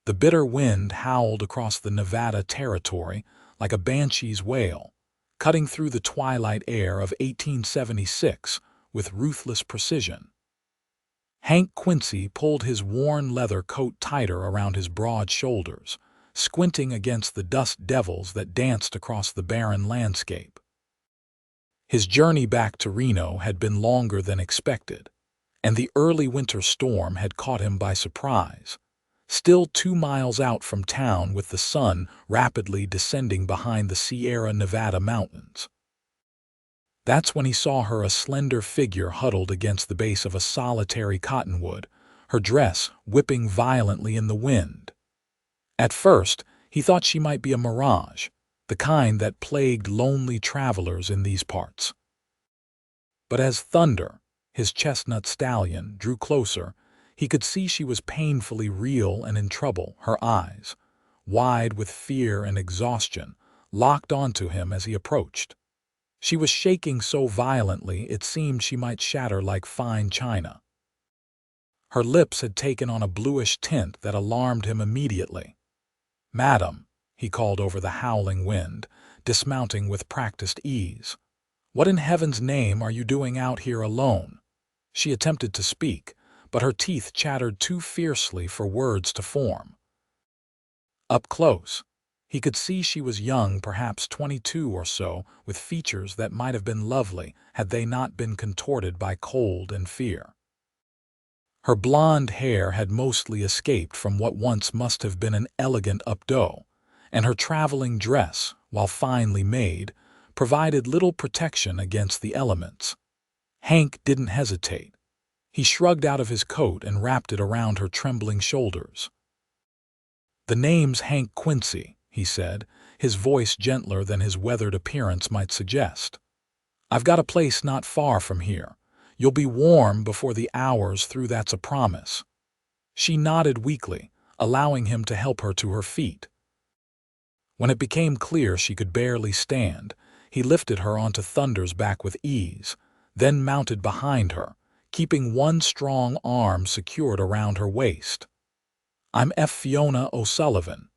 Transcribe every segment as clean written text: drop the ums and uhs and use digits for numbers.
The bitter wind howled across the Nevada territory like a banshee's wail, cutting through the twilight air of 1876 with ruthless precision. Hank Quincy pulled his worn leather coat tighter around his broad shoulders, squinting against the dust devils that danced across the barren landscape. His journey back to Reno had been longer than expected, and the early winter storm had caught him by surprise. Still 2 miles out from town with the sun rapidly descending behind the Sierra Nevada mountains. That's when he saw her, a slender figure huddled against the base of a solitary cottonwood, her dress whipping violently in the wind. At first, he thought she might be a mirage, the kind that plagued lonely travelers in these parts. But as Thunder, his chestnut stallion, drew closer, he could see she was painfully real and in trouble. Her eyes, wide with fear and exhaustion, locked onto him as he approached. She was shaking so violently it seemed she might shatter like fine china. Her lips had taken on a bluish tint that alarmed him immediately. "Madam," he called over the howling wind, dismounting with practiced ease. "What in heaven's name are you doing out here alone?" She attempted to speak, but her teeth chattered too fiercely for words to form. Up close, he could see she was young, perhaps 22 or so, with features that might have been lovely had they not been contorted by cold and fear. Her blonde hair had mostly escaped from what once must have been an elegant updo, and her traveling dress, while finely made, provided little protection against the elements. Hank didn't hesitate. He shrugged out of his coat and wrapped it around her trembling shoulders. "The name's Hank Quincy," he said, his voice gentler than his weathered appearance might suggest. "I've got a place not far from here. You'll be warm before the hour's through, that's a promise." She nodded weakly, allowing him to help her to her feet. When it became clear she could barely stand, he lifted her onto Thunder's back with ease, then mounted behind her, keeping one strong arm secured around her waist. "I'm Fiona O'Sullivan,"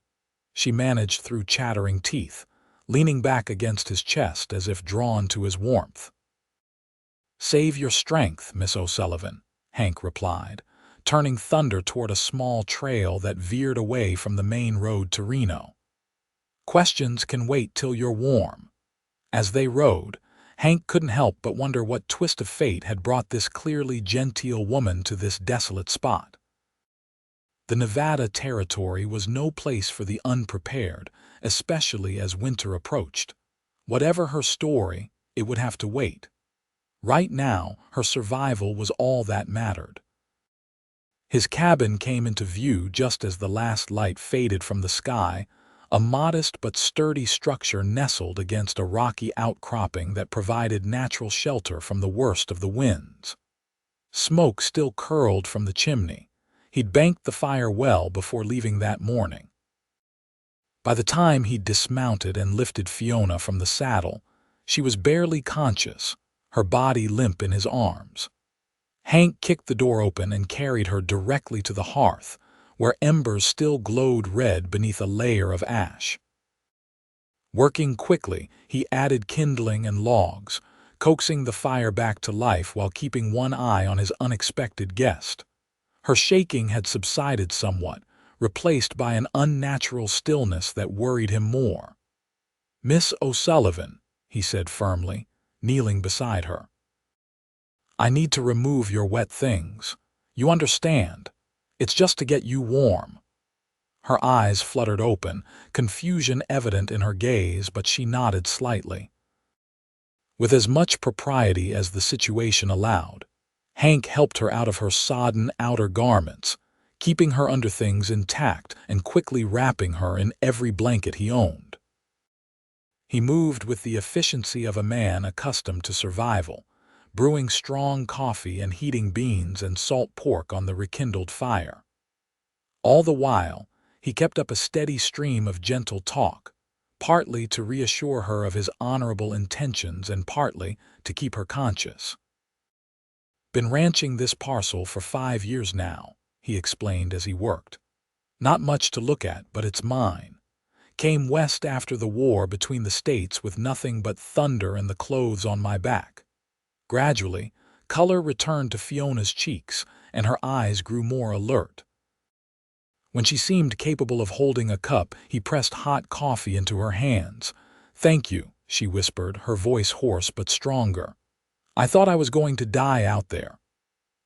she managed through chattering teeth, leaning back against his chest as if drawn to his warmth. "Save your strength, Miss O'Sullivan," Hank replied, turning Thunder toward a small trail that veered away from the main road to Reno. "Questions can wait till you're warm." As they rode, Hank couldn't help but wonder what twist of fate had brought this clearly genteel woman to this desolate spot. The Nevada territory was no place for the unprepared, especially as winter approached. Whatever her story, it would have to wait. Right now, her survival was all that mattered. His cabin came into view just as the last light faded from the sky, a modest but sturdy structure nestled against a rocky outcropping that provided natural shelter from the worst of the winds. Smoke still curled from the chimney. He'd banked the fire well before leaving that morning. By the time he'd dismounted and lifted Fiona from the saddle, she was barely conscious, her body limp in his arms. Hank kicked the door open and carried her directly to the hearth, where embers still glowed red beneath a layer of ash. Working quickly, he added kindling and logs, coaxing the fire back to life while keeping one eye on his unexpected guest. Her shaking had subsided somewhat, replaced by an unnatural stillness that worried him more. "Miss O'Sullivan," he said firmly, kneeling beside her. "I need to remove your wet things. You understand? It's just to get you warm." Her eyes fluttered open, confusion evident in her gaze, but she nodded slightly. With as much propriety as the situation allowed, Hank helped her out of her sodden outer garments, keeping her underthings intact and quickly wrapping her in every blanket he owned. He moved with the efficiency of a man accustomed to survival, brewing strong coffee and heating beans and salt pork on the rekindled fire. All the while, he kept up a steady stream of gentle talk, partly to reassure her of his honorable intentions and partly to keep her conscious. "Been ranching this parcel for 5 years now," he explained as he worked. Not much to look at, but it's mine. Came west after the war between the states with nothing but thunder and the clothes on my back. Gradually, color returned to Fiona's cheeks, and her eyes grew more alert. When she seemed capable of holding a cup, he pressed hot coffee into her hands. "Thank you," she whispered, her voice hoarse but stronger. "I thought I was going to die out there."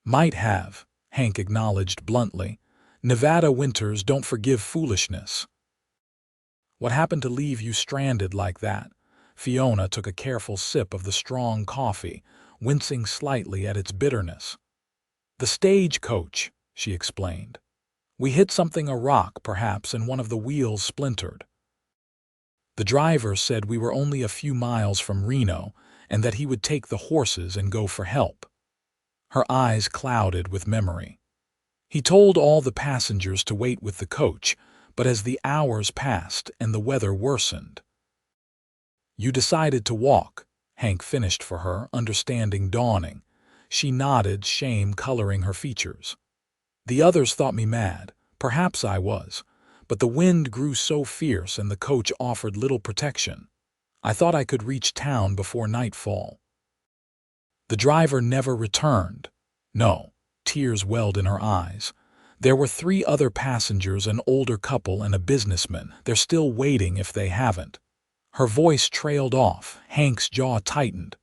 "Might have," Hank acknowledged bluntly. "Nevada winters don't forgive foolishness." "What happened to leave you stranded like that?" Fiona took a careful sip of the strong coffee, wincing slightly at its bitterness. "The stagecoach," she explained. "We hit something, a rock, perhaps, and one of the wheels splintered. The driver said we were only a few miles from Reno and that he would take the horses and go for help." Her eyes clouded with memory. "He told all the passengers to wait with the coach, but as the hours passed and the weather worsened—" "You decided to walk," Hank finished for her, understanding dawning. She nodded, shame coloring her features. "The others thought me mad. Perhaps I was. But the wind grew so fierce and the coach offered little protection. I thought I could reach town before nightfall." "The driver never returned?" "No." Tears welled in her eyes. "There were 3 other passengers, an older couple and a businessman. They're still waiting if they haven't." Her voice trailed off. Hank's jaw tightened.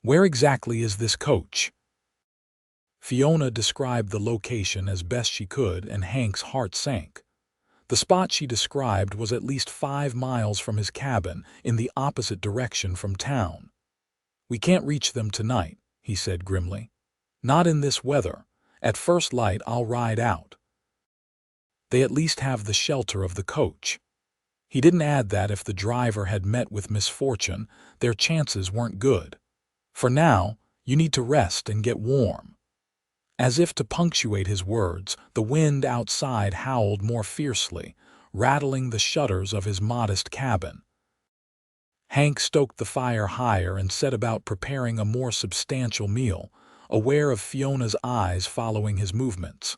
"Where exactly is this coach?" Fiona described the location as best she could, and Hank's heart sank. The spot she described was at least 5 miles from his cabin, in the opposite direction from town. "We can't reach them tonight," he said grimly. "Not in this weather. At first light I'll ride out." "They at least have the shelter of the coach." He didn't add that if the driver had met with misfortune, their chances weren't good. "For now, you need to rest and get warm." As if to punctuate his words, the wind outside howled more fiercely, rattling the shutters of his modest cabin. Hank stoked the fire higher and set about preparing a more substantial meal, aware of Fiona's eyes following his movements.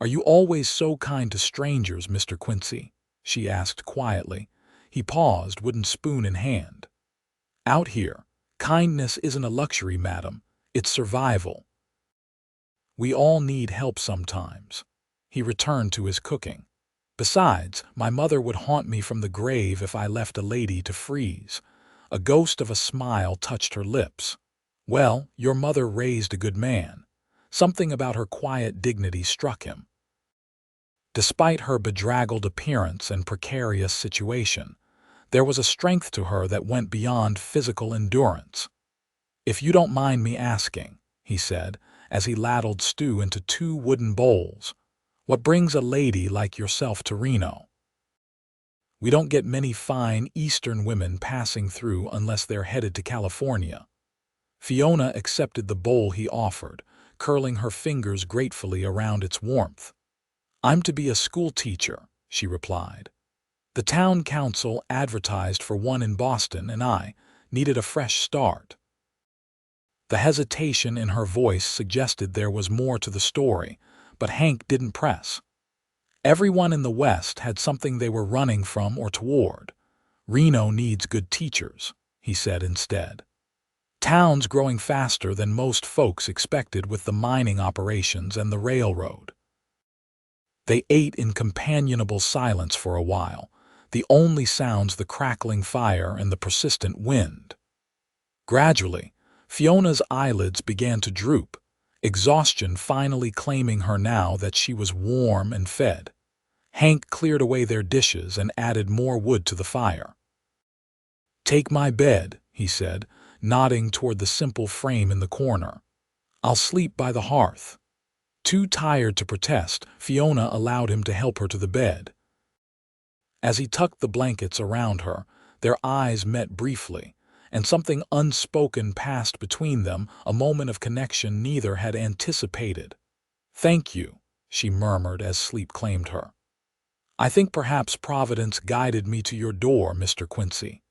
"Are you always so kind to strangers, Mr. Quincy?" she asked quietly. He paused, wooden spoon in hand. "Out here, kindness isn't a luxury, madam. It's survival. We all need help sometimes." He returned to his cooking. "Besides, my mother would haunt me from the grave if I left a lady to freeze." A ghost of a smile touched her lips. "Well, your mother raised a good man." Something about her quiet dignity struck him. Despite her bedraggled appearance and precarious situation, there was a strength to her that went beyond physical endurance. "If you don't mind me asking," he said, as he ladled stew into 2 wooden bowls, "what brings a lady like yourself to Reno?" "We don't get many fine Eastern women passing through unless they're headed to California." Fiona accepted the bowl he offered, curling her fingers gratefully around its warmth. "I'm to be a school teacher," she replied. "The town council advertised for one in Boston, and I needed a fresh start." The hesitation in her voice suggested there was more to the story, but Hank didn't press. Everyone in the West had something they were running from or toward. "Reno needs good teachers," he said instead. "Town's growing faster than most folks expected with the mining operations and the railroad." They ate in companionable silence for a while, the only sounds the crackling fire and the persistent wind. Gradually, Fiona's eyelids began to droop, exhaustion finally claiming her now that she was warm and fed. Hank cleared away their dishes and added more wood to the fire. "Take my bed," he said, nodding toward the simple frame in the corner. "I'll sleep by the hearth." Too tired to protest, Fiona allowed him to help her to the bed. As he tucked the blankets around her, their eyes met briefly, and something unspoken passed between them, a moment of connection neither had anticipated. "Thank you," she murmured as sleep claimed her. "I think perhaps Providence guided me to your door, Mr. Quincy."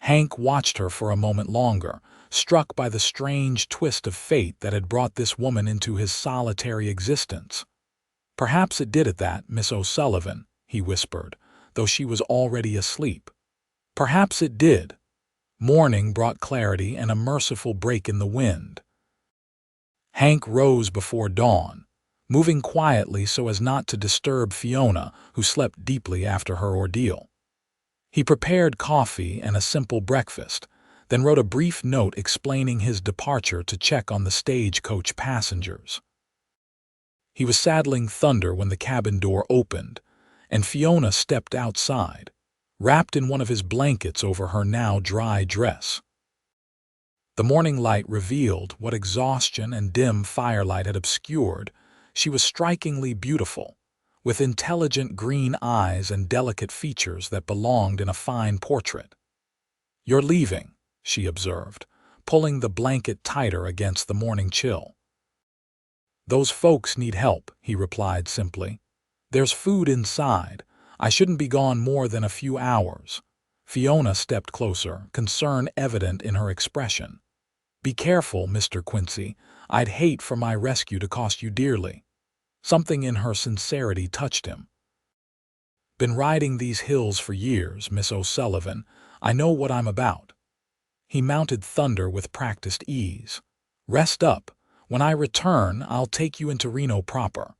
Hank watched her for a moment longer, struck by the strange twist of fate that had brought this woman into his solitary existence. "Perhaps it did at that, Miss O'Sullivan," he whispered, though she was already asleep. "Perhaps it did." Morning brought clarity and a merciful break in the wind. Hank rose before dawn, moving quietly so as not to disturb Fiona, who slept deeply after her ordeal. He prepared coffee and a simple breakfast, then wrote a brief note explaining his departure to check on the stagecoach passengers. He was saddling Thunder when the cabin door opened, and Fiona stepped outside, wrapped in one of his blankets over her now dry dress. The morning light revealed what exhaustion and dim firelight had obscured. She was strikingly beautiful, with intelligent green eyes and delicate features that belonged in a fine portrait. "You're leaving," she observed, pulling the blanket tighter against the morning chill. "Those folks need help," he replied simply. "There's food inside. I shouldn't be gone more than a few hours." Fiona stepped closer, concern evident in her expression. "Be careful, Mr. Quincy. I'd hate for my rescue to cost you dearly." Something in her sincerity touched him. "Been riding these hills for years, Miss O'Sullivan. I know what I'm about." He mounted Thunder with practiced ease. "Rest up. When I return, I'll take you into Reno proper."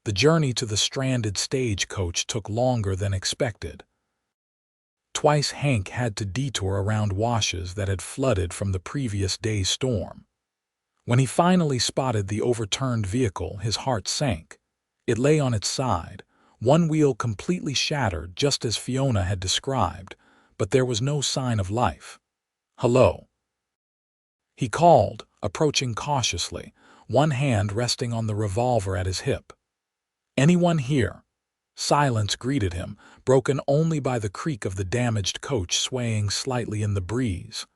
The journey to the stranded stagecoach took longer than expected. Twice Hank had to detour around washes that had flooded from the previous day's storm. When he finally spotted the overturned vehicle, his heart sank. It lay on its side, one wheel completely shattered just as Fiona had described, but there was no sign of life. "Hello," he called, approaching cautiously, one hand resting on the revolver at his hip. "Anyone here?" Silence greeted him, broken only by the creak of the damaged coach swaying slightly in the breeze.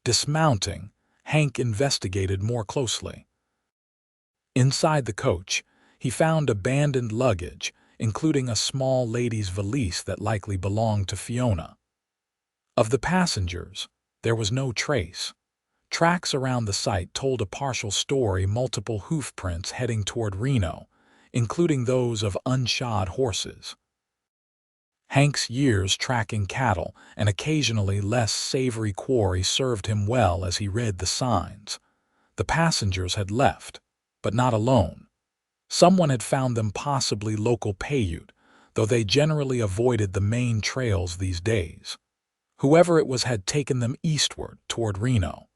Dismounting, Hank investigated more closely. Inside the coach, he found abandoned luggage, including a small lady's valise that likely belonged to Fiona. Of the passengers, there was no trace. Tracks around the site told a partial story, multiple hoof prints heading toward Reno, including those of unshod horses. Hank's years tracking cattle and occasionally less savory quarry served him well as he read the signs. The passengers had left, but not alone. Someone had found them, possibly local Paiute, though they generally avoided the main trails these days. Whoever it was had taken them eastward toward Reno.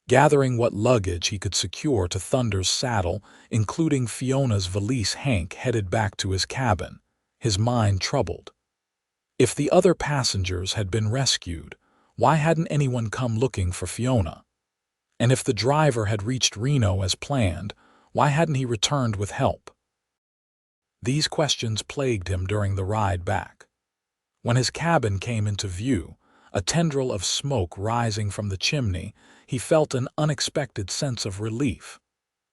Gathering what luggage he could secure to Thunder's saddle, including Fiona's valise, Hank headed back to his cabin, his mind troubled. If the other passengers had been rescued, why hadn't anyone come looking for Fiona? And if the driver had reached Reno as planned, why hadn't he returned with help? These questions plagued him during the ride back. When his cabin came into view, a tendril of smoke rising from the chimney, he felt an unexpected sense of relief.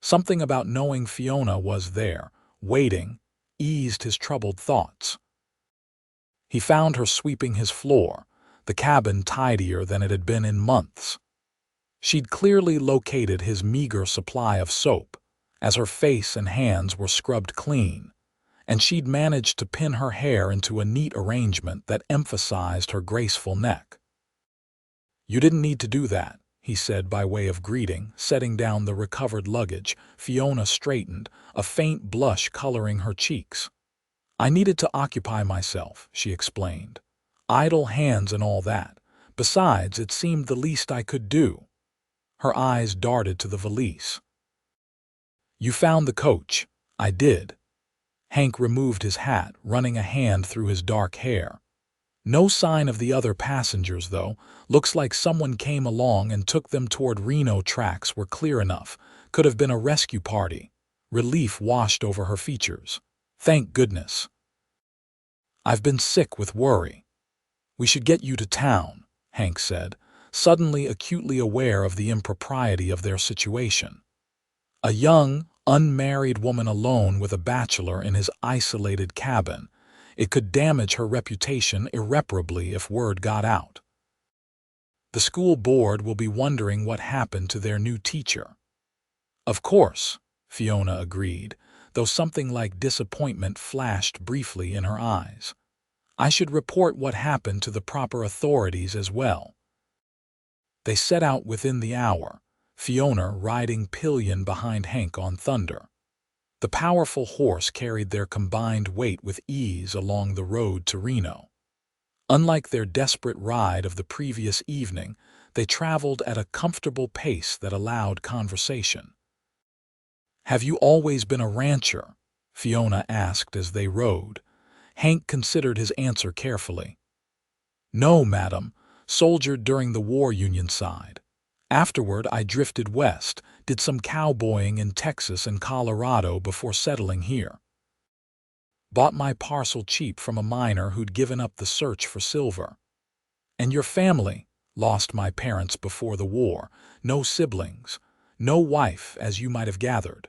Something about knowing Fiona was there, waiting, eased his troubled thoughts. He found her sweeping his floor, the cabin tidier than it had been in months. She'd clearly located his meager supply of soap, as her face and hands were scrubbed clean, and she'd managed to pin her hair into a neat arrangement that emphasized her graceful neck. "You didn't need to do that," he said by way of greeting, setting down the recovered luggage. Fiona straightened, a faint blush coloring her cheeks. "I needed to occupy myself," she explained. "Idle hands and all that. Besides, it seemed the least I could do." Her eyes darted to the valise. "You found the coach." "I did." Hank removed his hat, running a hand through his dark hair. "No sign of the other passengers, though. Looks like someone came along and took them toward Reno. Tracks were clear enough. Could have been a rescue party." Relief washed over her features. "Thank goodness." "I've been sick with worry." "We should get you to town," Hank said, suddenly acutely aware of the impropriety of their situation. A young, unmarried woman alone with a bachelor in his isolated cabin. It could damage her reputation irreparably if word got out. The school board will be wondering what happened to their new teacher. "Of course," Fiona agreed, though something like disappointment flashed briefly in her eyes. "I should report what happened to the proper authorities as well." They set out within the hour, Fiona riding pillion behind Hank on Thunder. The powerful horse carried their combined weight with ease along the road to Reno. Unlike their desperate ride of the previous evening, they traveled at a comfortable pace that allowed conversation. "Have you always been a rancher?" Fiona asked as they rode. Hank considered his answer carefully. "No, madam. Soldiered during the war Union side. Afterward, I drifted west, did some cowboying in Texas and Colorado before settling here. Bought my parcel cheap from a miner who'd given up the search for silver." "And your family?" "Lost my parents before the war. No siblings. No wife, as you might have gathered."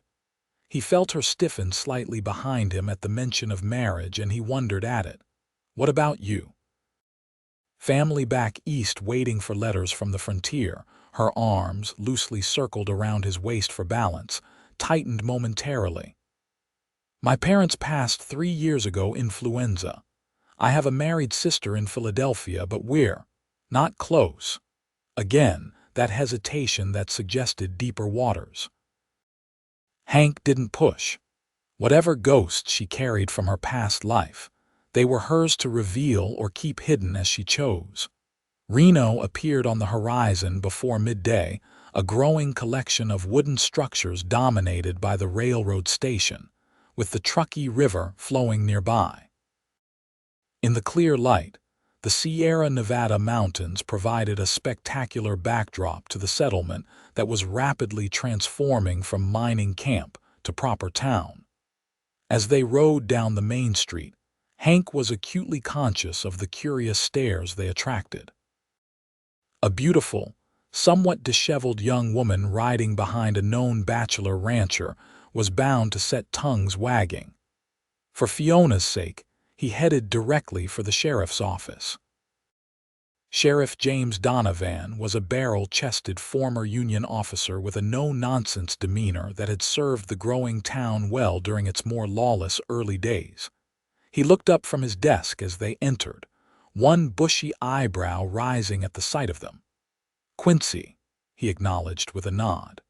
He felt her stiffen slightly behind him at the mention of marriage, and he wondered at it. "What about you?" "Family back east waiting for letters from the frontier." Her arms, loosely circled around his waist for balance, tightened momentarily. "My parents passed 3 years ago, influenza. I have a married sister in Philadelphia, but we're not close." Again, that hesitation that suggested deeper waters. Hank didn't push. Whatever ghosts she carried from her past life, they were hers to reveal or keep hidden as she chose. Reno appeared on the horizon before midday, a growing collection of wooden structures dominated by the railroad station, with the Truckee River flowing nearby. In the clear light, the Sierra Nevada mountains provided a spectacular backdrop to the settlement that was rapidly transforming from mining camp to proper town. As they rode down the main street, Hank was acutely conscious of the curious stares they attracted. A beautiful, somewhat disheveled young woman riding behind a known bachelor rancher was bound to set tongues wagging. For Fiona's sake, he headed directly for the sheriff's office. Sheriff James Donovan was a barrel-chested former Union officer with a no-nonsense demeanor that had served the growing town well during its more lawless early days. He looked up from his desk as they entered, one bushy eyebrow rising at the sight of them. "Quincy," he acknowledged with a nod.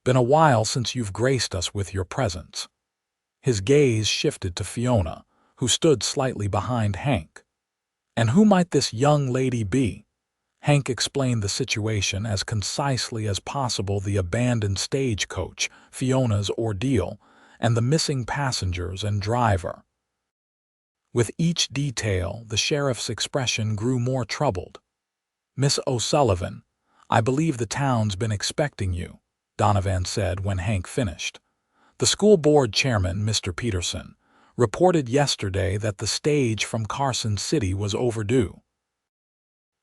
"Been a while since you've graced us with your presence." His gaze shifted to Fiona, who stood slightly behind Hank. "And who might this young lady be?" Hank explained the situation as concisely as possible: the abandoned stagecoach, Fiona's ordeal, and the missing passengers and driver. With each detail, the sheriff's expression grew more troubled. "Miss O'Sullivan, I believe the town's been expecting you," Donovan said when Hank finished. "The school board chairman, Mr. Peterson, reported yesterday that the stage from Carson City was overdue."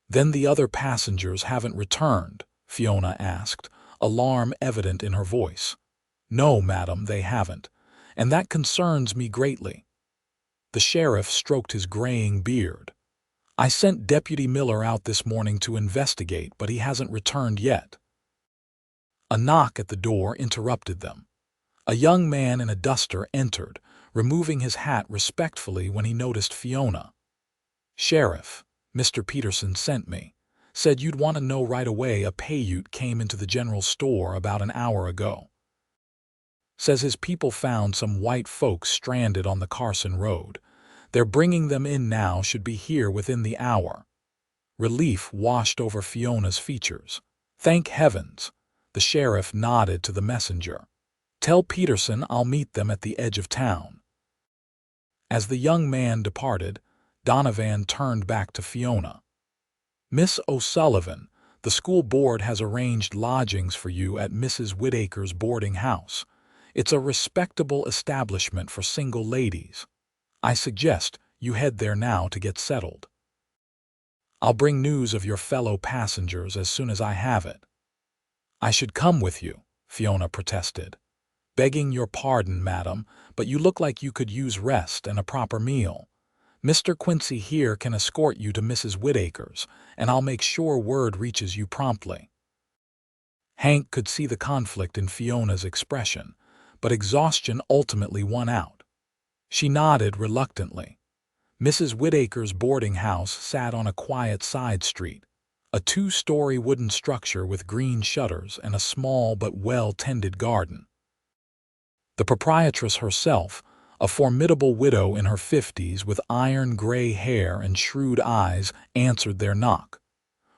"Then the other passengers haven't returned?" Fiona asked, alarm evident in her voice. "No, madam, they haven't, and that concerns me greatly." The sheriff stroked his graying beard. "I sent Deputy Miller out this morning to investigate, but he hasn't returned yet." A knock at the door interrupted them. A young man in a duster entered, removing his hat respectfully when he noticed Fiona. "Sheriff, Mr. Peterson sent me. Said you'd want to know right away. A Paiute came into the general store about an hour ago. Says his people found some white folks stranded on the Carson Road. They're bringing them in now, should be here within the hour." Relief washed over Fiona's features. "Thank heavens." The sheriff nodded to the messenger. "Tell Peterson I'll meet them at the edge of town." As the young man departed, Donovan turned back to Fiona. "Miss O'Sullivan, the school board has arranged lodgings for you at Mrs. Whittaker's boarding house. It's a respectable establishment for single ladies. I suggest you head there now to get settled. I'll bring news of your fellow passengers as soon as I have it." "I should come with you," Fiona protested. "Begging your pardon, madam, but you look like you could use rest and a proper meal. Mr. Quincy here can escort you to Mrs. Whittaker's, and I'll make sure word reaches you promptly." Hank could see the conflict in Fiona's expression, but exhaustion ultimately won out. She nodded reluctantly. Mrs. Whittaker's boarding house sat on a quiet side street, a two-story wooden structure with green shutters and a small but well-tended garden. The proprietress herself, a formidable widow in her 50s with iron-gray hair and shrewd eyes, answered their knock.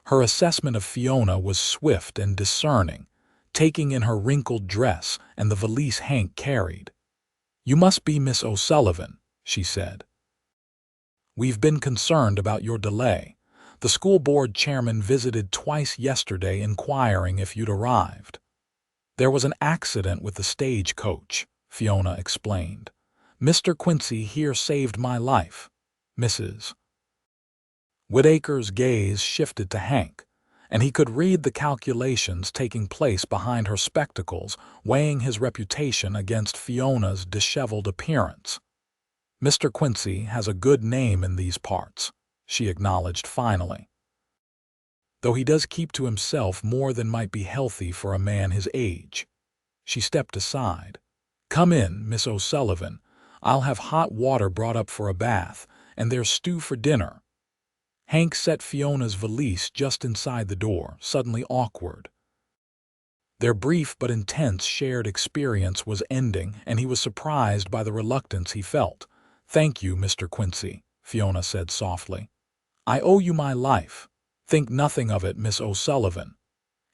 Her assessment of Fiona was swift and discerning, taking in her wrinkled dress and the valise Hank carried. "You must be Miss O'Sullivan," she said. "We've been concerned about your delay. The school board chairman visited twice yesterday inquiring if you'd arrived." "There was an accident with the stagecoach," Fiona explained. "Mr. Quincy here saved my life, Mrs." Whittaker's gaze shifted to Hank, and he could read the calculations taking place behind her spectacles, weighing his reputation against Fiona's disheveled appearance. "Mr. Quincy has a good name in these parts," she acknowledged finally. "Though he does keep to himself more than might be healthy for a man his age." She stepped aside. "Come in, Miss O'Sullivan. I'll have hot water brought up for a bath, and there's stew for dinner." Hank set Fiona's valise just inside the door, suddenly awkward. Their brief but intense shared experience was ending, and he was surprised by the reluctance he felt. "Thank you, Mr. Quincy," Fiona said softly. "I owe you my life." "Think nothing of it, Miss O'Sullivan."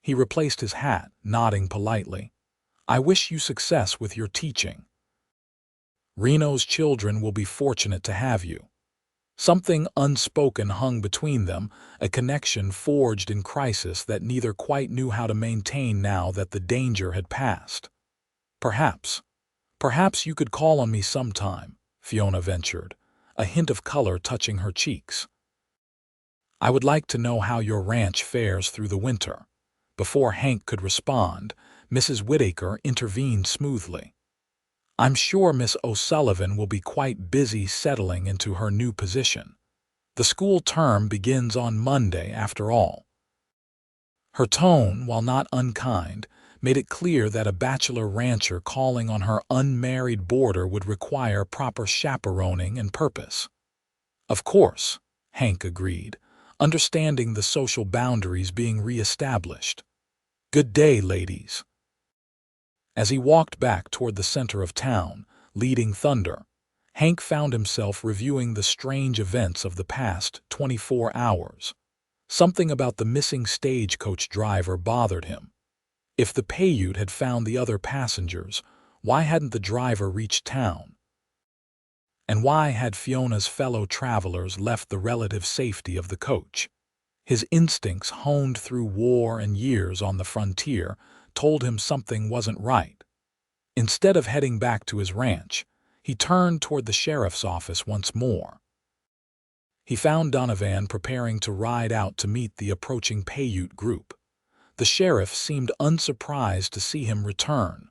He replaced his hat, nodding politely. "I wish you success with your teaching. Reno's children will be fortunate to have you." Something unspoken hung between them, a connection forged in crisis that neither quite knew how to maintain now that the danger had passed. Perhaps you could call on me sometime," Fiona ventured, a hint of color touching her cheeks. "I would like to know how your ranch fares through the winter." Before Hank could respond, Mrs. Whittaker intervened smoothly. "I'm sure Miss O'Sullivan will be quite busy settling into her new position. The school term begins on Monday, after all." Her tone, while not unkind, made it clear that a bachelor rancher calling on her unmarried boarder would require proper chaperoning and purpose. "Of course," Hank agreed, understanding the social boundaries being re-established. "Good day, ladies." As he walked back toward the center of town, leading Thunder, Hank found himself reviewing the strange events of the past 24 hours. Something about the missing stagecoach driver bothered him. If the Paiute had found the other passengers, why hadn't the driver reached town? And why had Fiona's fellow travelers left the relative safety of the coach? His instincts, honed through war and years on the frontier, told him something wasn't right. Instead of heading back to his ranch, he turned toward the sheriff's office once more. He found Donovan preparing to ride out to meet the approaching Paiute group. The sheriff seemed unsurprised to see him return.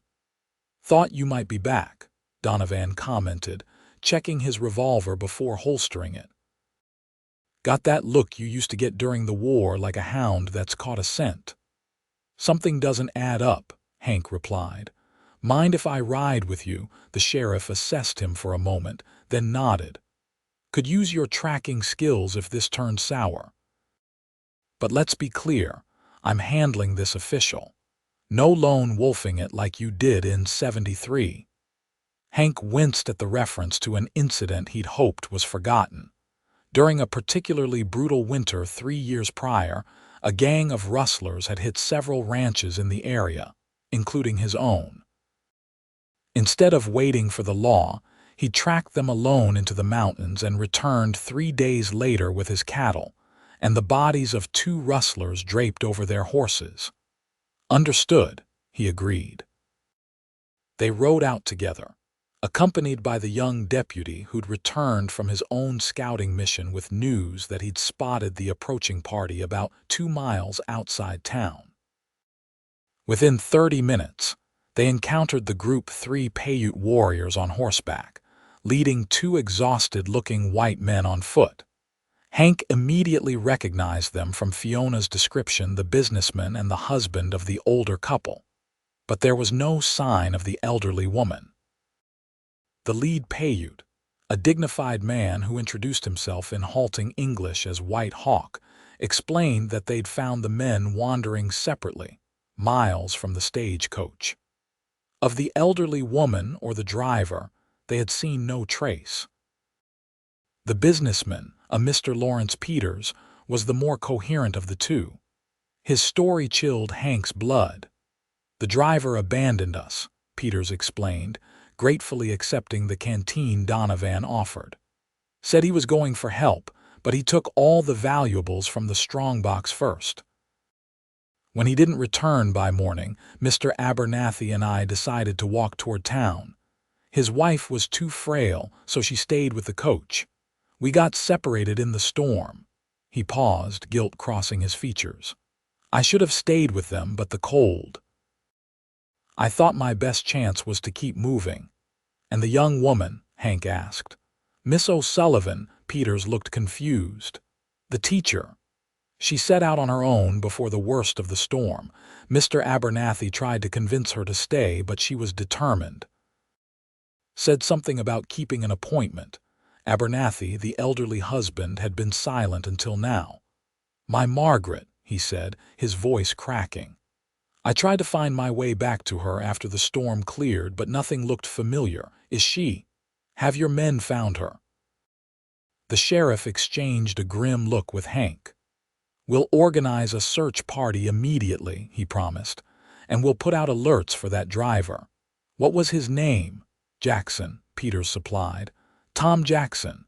"Thought you might be back," Donovan commented, checking his revolver before holstering it. "Got that look you used to get during the war, like a hound that's caught a scent." "Something doesn't add up," Hank replied. "Mind if I ride with you?" The sheriff assessed him for a moment, then nodded. "Could use your tracking skills if this turns sour. But let's be clear, I'm handling this official. No lone wolfing it like you did in '73. Hank winced at the reference to an incident he'd hoped was forgotten. During a particularly brutal winter 3 years prior, a gang of rustlers had hit several ranches in the area, including his own. Instead of waiting for the law, he tracked them alone into the mountains and returned 3 days later with his cattle, and the bodies of 2 rustlers draped over their horses. "Understood," he agreed. They rode out together, accompanied by the young deputy who'd returned from his own scouting mission with news that he'd spotted the approaching party about 2 miles outside town. Within 30 minutes, they encountered the Group 3 Paiute warriors on horseback, leading 2 exhausted-looking white men on foot. Hank immediately recognized them from Fiona's description, the businessman and the husband of the older couple. but there was no sign of the elderly woman. The lead Paiute, a dignified man who introduced himself in halting English as White Hawk, explained that they'd found the men wandering separately, miles from the stagecoach. Of the elderly woman or the driver, they had seen no trace. The businessman, a Mr. Lawrence Peters, was the more coherent of the two. His story chilled Hank's blood. "The driver abandoned us," Peters explained, gratefully accepting the canteen Donovan offered. "Said he was going for help, but he took all the valuables from the strongbox first. When he didn't return by morning, Mr. Abernathy and I decided to walk toward town. His wife was too frail, so she stayed with the coach. We got separated in the storm." He paused, guilt crossing his features. "I should have stayed with them, but the cold. I thought my best chance was to keep moving." "And the young woman?" Hank asked. "Miss O'Sullivan." Peters looked confused. "The teacher. She set out on her own before the worst of the storm. Mr. Abernathy tried to convince her to stay, but she was determined. Said something about keeping an appointment." Abernathy, the elderly husband, had been silent until now. "My Margaret," he said, his voice cracking. "I tried to find my way back to her after the storm cleared, but nothing looked familiar. Is she? Have your men found her?" The sheriff exchanged a grim look with Hank. "We'll organize a search party immediately," he promised, "and we'll put out alerts for that driver." "What was his name?" "Jackson," Peters supplied. "Tom Jackson.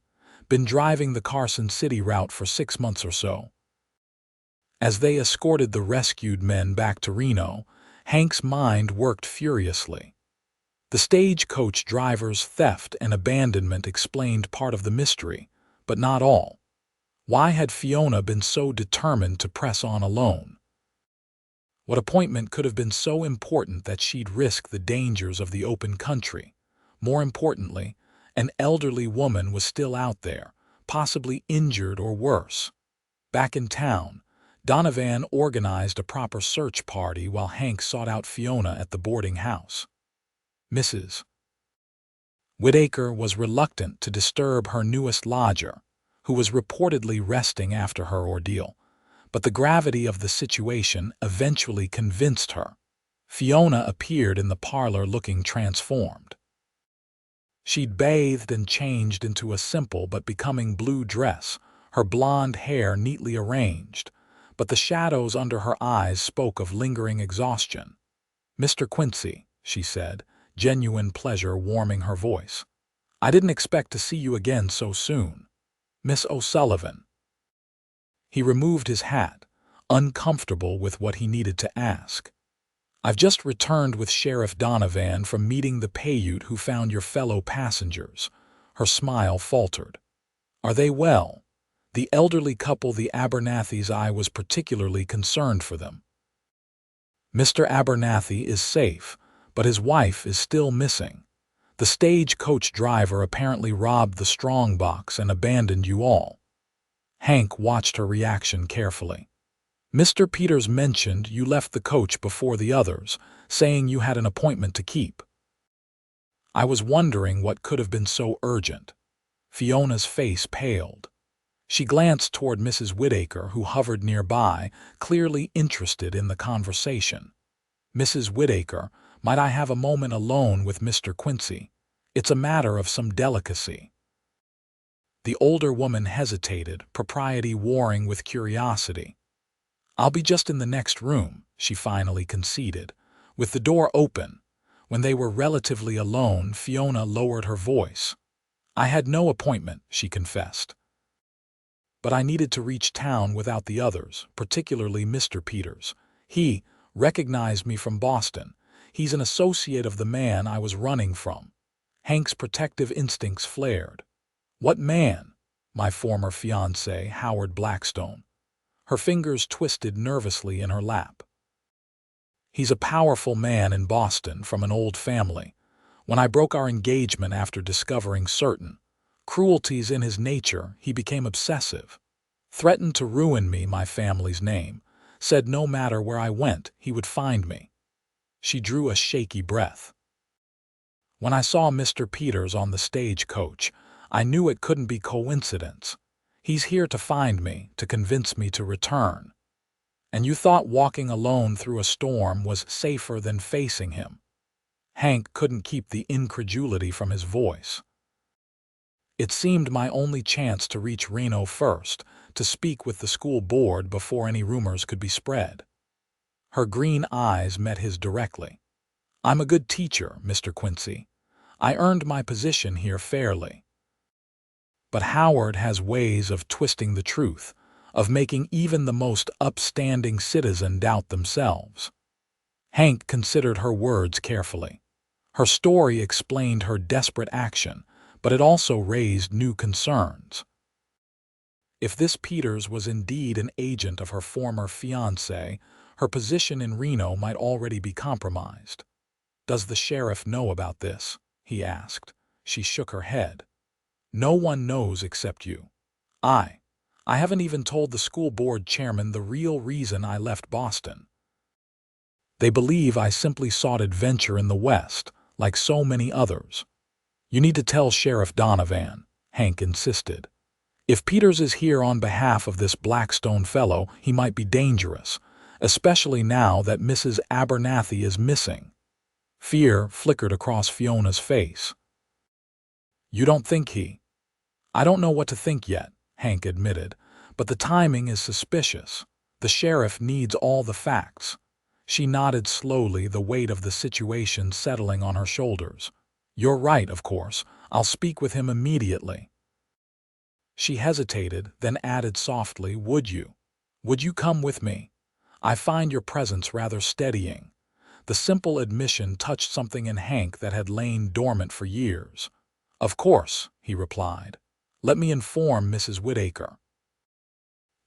Been driving the Carson City route for 6 months or so." As they escorted the rescued men back to Reno, Hank's mind worked furiously. The stagecoach driver's theft and abandonment explained part of the mystery, but not all. Why had Fiona been so determined to press on alone? What appointment could have been so important that she'd risk the dangers of the open country? More importantly, an elderly woman was still out there, possibly injured or worse. Back in town, Donovan organized a proper search party while Hank sought out Fiona at the boarding house. Mrs. Whitaker was reluctant to disturb her newest lodger, who was reportedly resting after her ordeal, but the gravity of the situation eventually convinced her. Fiona appeared in the parlor looking transformed. She'd bathed and changed into a simple but becoming blue dress, her blonde hair neatly arranged, but the shadows under her eyes spoke of lingering exhaustion. "Mr. Quincy," she said, genuine pleasure warming her voice. "I didn't expect to see you again so soon. Miss O'Sullivan." He removed his hat, uncomfortable with what he needed to ask. "I've just returned with Sheriff Donovan from meeting the Paiute who found your fellow passengers." Her smile faltered. "Are they well?" The elderly couple, the Abernathy's eye was particularly concerned for them. "Mr. Abernathy is safe, but his wife is still missing. The stagecoach driver apparently robbed the strongbox and abandoned you all." Hank watched her reaction carefully. "Mr. Peters mentioned you left the coach before the others, saying you had an appointment to keep." "I was wondering what could have been so urgent." Fiona's face paled. She glanced toward Mrs. Whitaker, who hovered nearby, clearly interested in the conversation. "Mrs. Whitaker, might I have a moment alone with Mr. Quincy? It's a matter of some delicacy." The older woman hesitated, propriety warring with curiosity. "I'll be just in the next room," she finally conceded, with the door open. When they were relatively alone, Fiona lowered her voice. "I had no appointment," she confessed. "But I needed to reach town without the others, particularly Mr. Peters. He recognized me from Boston. He's an associate of the man I was running from." Hank's protective instincts flared. "What man?" "My former fiancé, Howard Blackstone." Her fingers twisted nervously in her lap. "He's a powerful man in Boston from an old family. When I broke our engagement after discovering certain cruelties in his nature, he became obsessive. Threatened to ruin me, my family's name. Said no matter where I went, he would find me." She drew a shaky breath. When I saw Mr. Peters on the stagecoach, I knew it couldn't be coincidence. He's here to find me, to convince me to return. And you thought walking alone through a storm was safer than facing him. Hank couldn't keep the incredulity from his voice. It seemed my only chance to reach Reno first, to speak with the school board before any rumors could be spread. Her green eyes met his directly. I'm a good teacher, Mr. Quincy. I earned my position here fairly. But Howard has ways of twisting the truth, of making even the most upstanding citizen doubt themselves. Hank considered her words carefully. Her story explained her desperate action, but it also raised new concerns. If this Peters was indeed an agent of her former fiancé, her position in Reno might already be compromised. "Does the sheriff know about this?" he asked. She shook her head. "No one knows except you. I haven't even told the school board chairman the real reason I left Boston. They believe I simply sought adventure in the West, like so many others." "You need to tell Sheriff Donovan," Hank insisted. "If Peters is here on behalf of this Blackstone fellow, he might be dangerous, especially now that Mrs. Abernathy is missing." Fear flickered across Fiona's face. "You don't think he—" "I don't know what to think yet," Hank admitted, "but the timing is suspicious. The sheriff needs all the facts." She nodded slowly, the weight of the situation settling on her shoulders. "You're right, of course. I'll speak with him immediately." She hesitated, then added softly, Would you come with me? I find your presence rather steadying." The simple admission touched something in Hank that had lain dormant for years. "Of course," he replied. "Let me inform Mrs. Whittaker."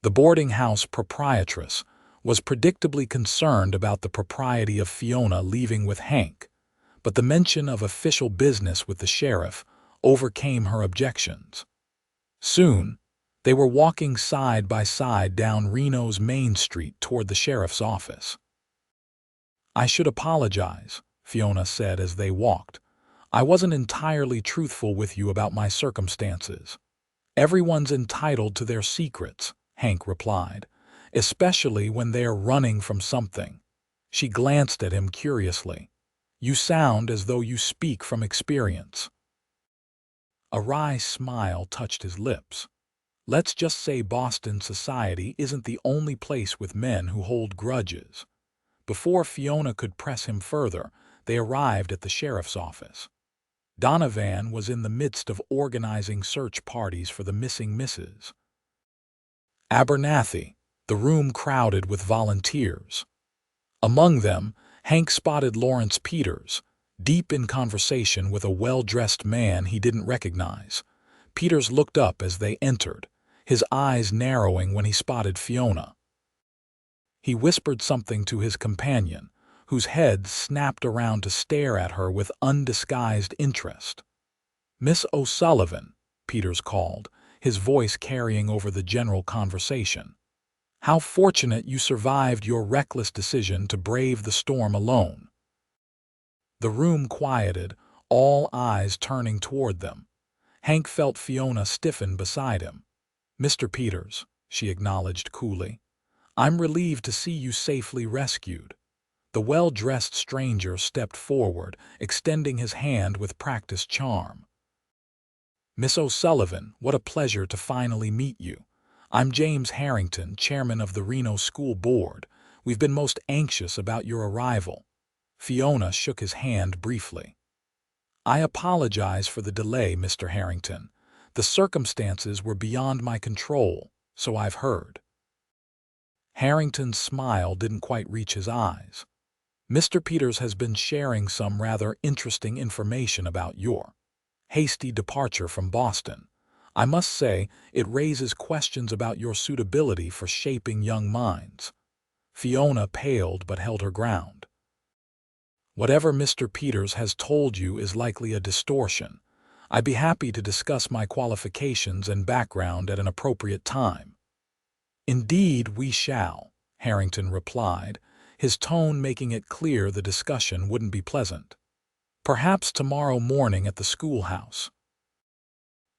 The boarding house proprietress was predictably concerned about the propriety of Fiona leaving with Hank, but the mention of official business with the sheriff overcame her objections. Soon, they were walking side by side down Reno's Main Street toward the sheriff's office. "I should apologize," Fiona said as they walked. "I wasn't entirely truthful with you about my circumstances." "Everyone's entitled to their secrets," Hank replied, "especially when they are running from something." She glanced at him curiously. "You sound as though you speak from experience." A wry smile touched his lips. "Let's just say Boston society isn't the only place with men who hold grudges." Before Fiona could press him further, they arrived at the sheriff's office. Donovan was in the midst of organizing search parties for the missing Mrs. Abernathy, the room crowded with volunteers. Among them, Hank spotted Lawrence Peters, deep in conversation with a well-dressed man he didn't recognize. Peters looked up as they entered, his eyes narrowing when he spotted Fiona. He whispered something to his companion, whose head snapped around to stare at her with undisguised interest. "Miss O'Sullivan," Peters called, his voice carrying over the general conversation. "How fortunate you survived your reckless decision to brave the storm alone." The room quieted, all eyes turning toward them. Hank felt Fiona stiffen beside him. "Mr. Peters," she acknowledged coolly, "I'm relieved to see you safely rescued." The well-dressed stranger stepped forward, extending his hand with practiced charm. "Miss O'Sullivan, what a pleasure to finally meet you. I'm James Harrington, chairman of the Reno School Board. We've been most anxious about your arrival." Fiona shook his hand briefly. "I apologize for the delay, Mr. Harrington. The circumstances were beyond my control, so I've heard." Harrington's smile didn't quite reach his eyes. "Mr. Peters has been sharing some rather interesting information about your hasty departure from Boston. I must say, it raises questions about your suitability for shaping young minds." Fiona paled but held her ground. "Whatever Mr. Peters has told you is likely a distortion. I'd be happy to discuss my qualifications and background at an appropriate time." "Indeed we shall," Harrington replied, his tone making it clear the discussion wouldn't be pleasant. "Perhaps tomorrow morning at the schoolhouse."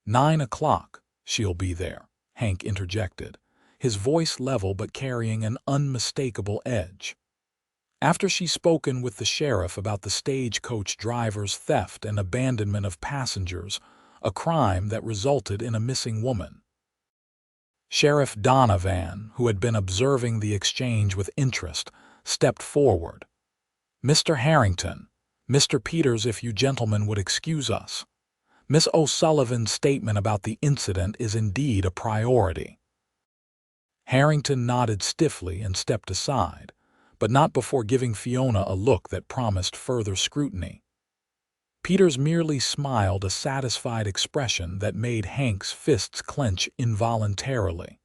9 o'clock. She'll be there, Hank interjected, his voice level but carrying an unmistakable edge. After she's spoken with the sheriff about the stagecoach driver's theft and abandonment of passengers, a crime that resulted in a missing woman. Sheriff Donovan, who had been observing the exchange with interest, stepped forward. "Mr. Harrington, Mr. Peters, if you gentlemen would excuse us. Miss O'Sullivan's statement about the incident is indeed a priority." Harrington nodded stiffly and stepped aside, but not before giving Fiona a look that promised further scrutiny. Peters merely smiled, a satisfied expression that made Hank's fists clench involuntarily.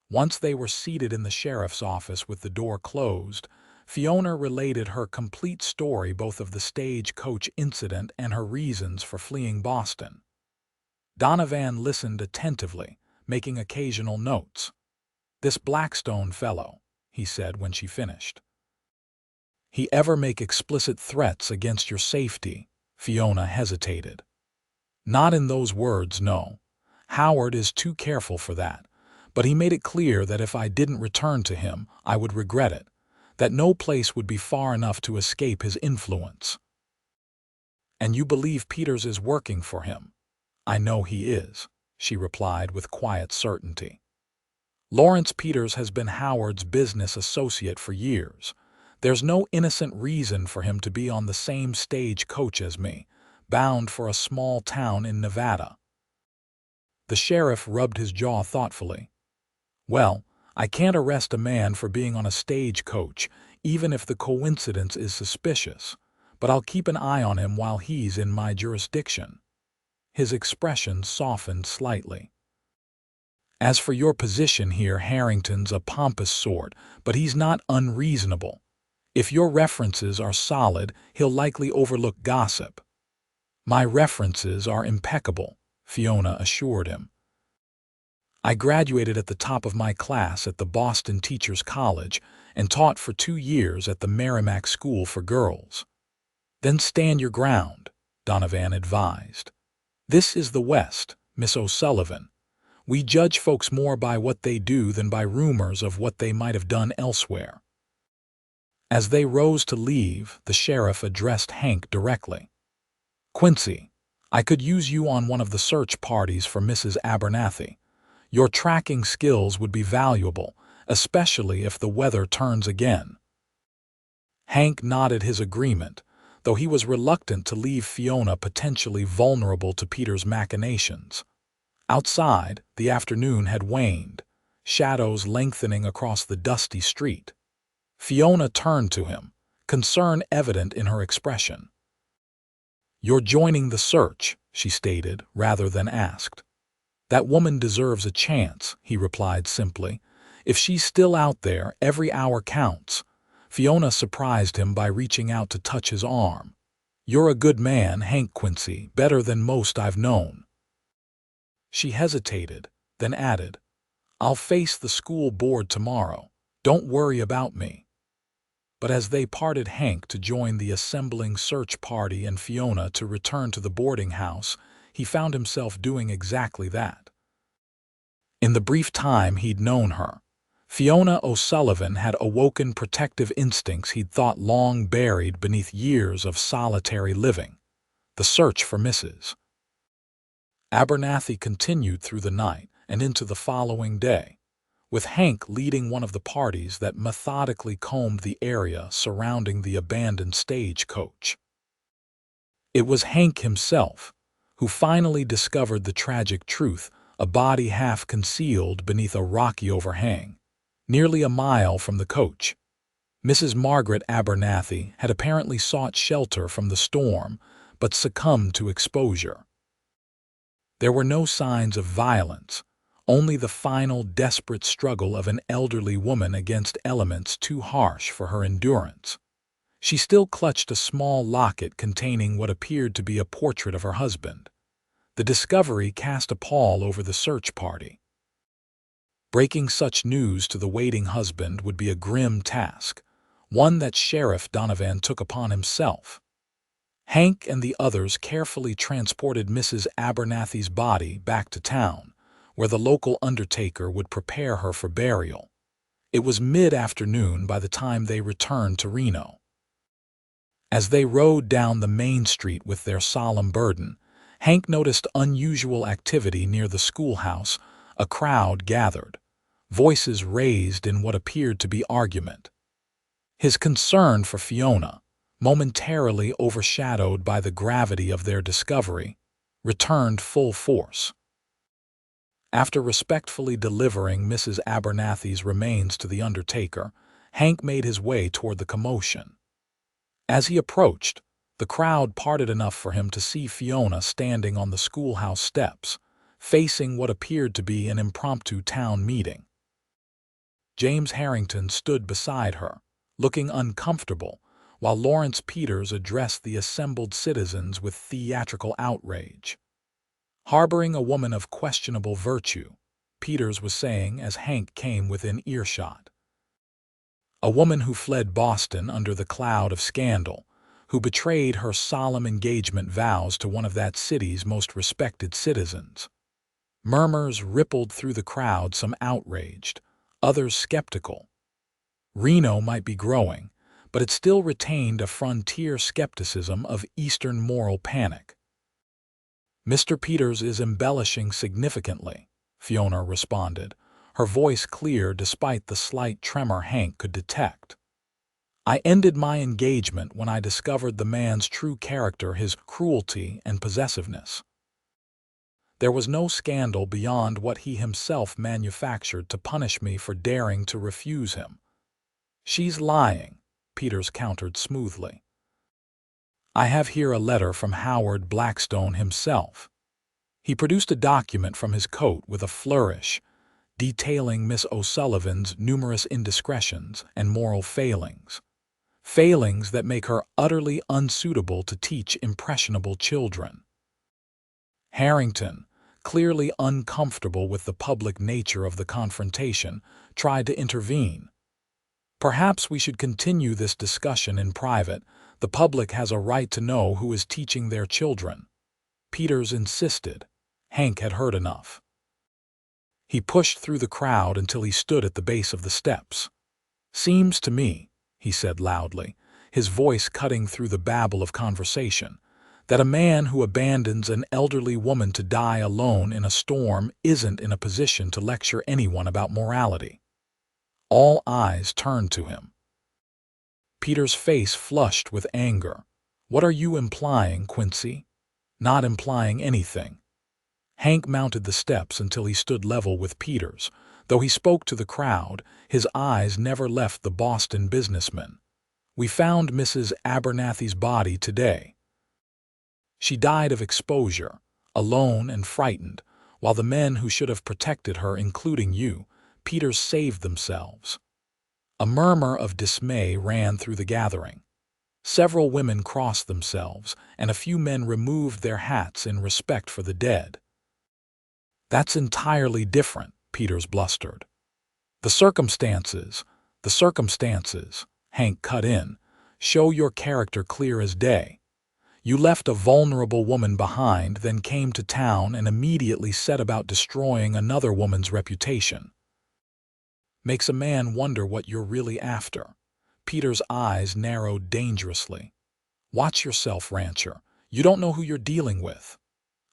Once they were seated in the sheriff's office with the door closed, Fiona related her complete story, both of the stagecoach incident and her reasons for fleeing Boston. Donovan listened attentively, making occasional notes. "This Blackstone fellow," he said when she finished. "He ever make explicit threats against your safety?" Fiona hesitated. "Not in those words, no. Howard is too careful for that. But he made it clear that if I didn't return to him, I would regret it, that no place would be far enough to escape his influence." "And you believe Peters is working for him?" "I know he is," she replied with quiet certainty. "Lawrence Peters has been Howard's business associate for years. There's no innocent reason for him to be on the same stagecoach as me, bound for a small town in Nevada." The sheriff rubbed his jaw thoughtfully. "Well, I can't arrest a man for being on a stagecoach, even if the coincidence is suspicious, but I'll keep an eye on him while he's in my jurisdiction." His expression softened slightly. "As for your position here, Harrington's a pompous sort, but he's not unreasonable. If your references are solid, he'll likely overlook gossip." "My references are impeccable," Fiona assured him. "I graduated at the top of my class at the Boston Teachers College and taught for 2 years at the Merrimack School for Girls." "Then stand your ground," Donovan advised. "This is the West, Miss O'Sullivan. We judge folks more by what they do than by rumors of what they might have done elsewhere." As they rose to leave, the sheriff addressed Hank directly. "Quincy, I could use you on one of the search parties for Mrs. Abernathy. Your tracking skills would be valuable, especially if the weather turns again." Hank nodded his agreement, though he was reluctant to leave Fiona potentially vulnerable to Peter's machinations. Outside, the afternoon had waned, shadows lengthening across the dusty street. Fiona turned to him, concern evident in her expression. "You're joining the search," she stated, rather than asked. "That woman deserves a chance," he replied simply. "If she's still out there, every hour counts." Fiona surprised him by reaching out to touch his arm. "You're a good man, Hank Quincy, better than most I've known." She hesitated, then added, "I'll face the school board tomorrow. Don't worry about me." But as they parted, Hank to join the assembling search party and Fiona to return to the boarding house, he found himself doing exactly that. In the brief time he'd known her, Fiona O'Sullivan had awoken protective instincts he'd thought long buried beneath years of solitary living. The search for Mrs. Abernathy continued through the night and into the following day, with Hank leading one of the parties that methodically combed the area surrounding the abandoned stagecoach. It was Hank himself who finally discovered the tragic truth, a body half concealed beneath a rocky overhang, nearly a mile from the coach. Mrs. Margaret Abernathy had apparently sought shelter from the storm, but succumbed to exposure. There were no signs of violence, only the final desperate struggle of an elderly woman against elements too harsh for her endurance. She still clutched a small locket containing what appeared to be a portrait of her husband. The discovery cast a pall over the search party. Breaking such news to the waiting husband would be a grim task, one that Sheriff Donovan took upon himself. Hank and the others carefully transported Mrs. Abernathy's body back to town, where the local undertaker would prepare her for burial. It was mid-afternoon by the time they returned to Reno. As they rode down the main street with their solemn burden, Hank noticed unusual activity near the schoolhouse. A crowd gathered, voices raised in what appeared to be argument. His concern for Fiona, momentarily overshadowed by the gravity of their discovery, returned full force. After respectfully delivering Mrs. Abernathy's remains to the undertaker, Hank made his way toward the commotion. As he approached, the crowd parted enough for him to see Fiona standing on the schoolhouse steps, facing what appeared to be an impromptu town meeting. James Harrington stood beside her, looking uncomfortable, while Lawrence Peters addressed the assembled citizens with theatrical outrage. Harboring a woman of questionable virtue, Peters was saying as Hank came within earshot. A woman who fled Boston under the cloud of scandal, who betrayed her solemn engagement vows to one of that city's most respected citizens. Murmurs rippled through the crowd, some outraged, others skeptical. Reno might be growing, but it still retained a frontier skepticism of Eastern moral panic. "Mr. Peters is embellishing significantly," Fiona responded, her voice clear despite the slight tremor Hank could detect. "I ended my engagement when I discovered the man's true character, his cruelty and possessiveness. There was no scandal beyond what he himself manufactured to punish me for daring to refuse him." "She's lying," Peters countered smoothly. "I have here a letter from Howard Blackstone himself." He produced a document from his coat with a flourish, detailing Miss O'Sullivan's numerous indiscretions and moral failings that make her utterly unsuitable to teach impressionable children. Harrington, clearly uncomfortable with the public nature of the confrontation, tried to intervene. "Perhaps we should continue this discussion in private. The public has a right to know who is teaching their children," Peters insisted. Hank had heard enough. He pushed through the crowd until he stood at the base of the steps. "Seems to me," he said loudly, his voice cutting through the babble of conversation, "that a man who abandons an elderly woman to die alone in a storm isn't in a position to lecture anyone about morality." All eyes turned to him. Peter's face flushed with anger. "What are you implying, Quincy?" "Not implying anything." Hank mounted the steps until he stood level with Peters. Though he spoke to the crowd, his eyes never left the Boston businessman. "We found Mrs. Abernathy's body today. She died of exposure, alone and frightened, while the men who should have protected her, including you, Peters, saved themselves." A murmur of dismay ran through the gathering. Several women crossed themselves, and a few men removed their hats in respect for the dead. "That's entirely different," Peters blustered. The circumstances," Hank cut in, "show your character clear as day. You left a vulnerable woman behind, then came to town and immediately set about destroying another woman's reputation. Makes a man wonder what you're really after." Peter's eyes narrowed dangerously. "Watch yourself, rancher. You don't know who you're dealing with."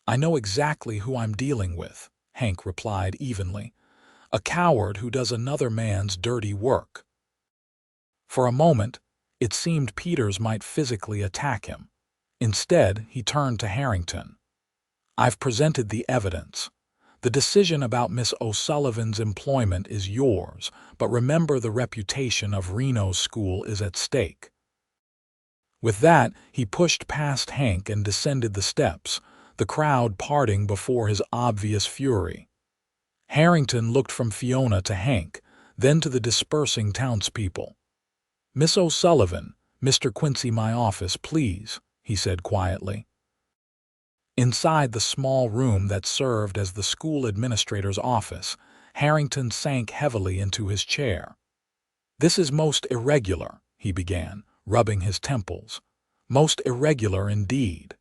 "I know exactly who I'm dealing with," Hank replied evenly. "A coward who does another man's dirty work." For a moment, it seemed Peters might physically attack him. Instead, he turned to Harrington. "I've presented the evidence. The decision about Miss O'Sullivan's employment is yours, but remember the reputation of Reno's school is at stake." With that, he pushed past Hank and descended the steps, the crowd parting before his obvious fury. Harrington looked from Fiona to Hank, then to the dispersing townspeople. "Miss O'Sullivan, Mr. Quincy, my office, please," he said quietly. Inside the small room that served as the school administrator's office, Harrington sank heavily into his chair. "This is most irregular," he began, rubbing his temples. "Most irregular indeed."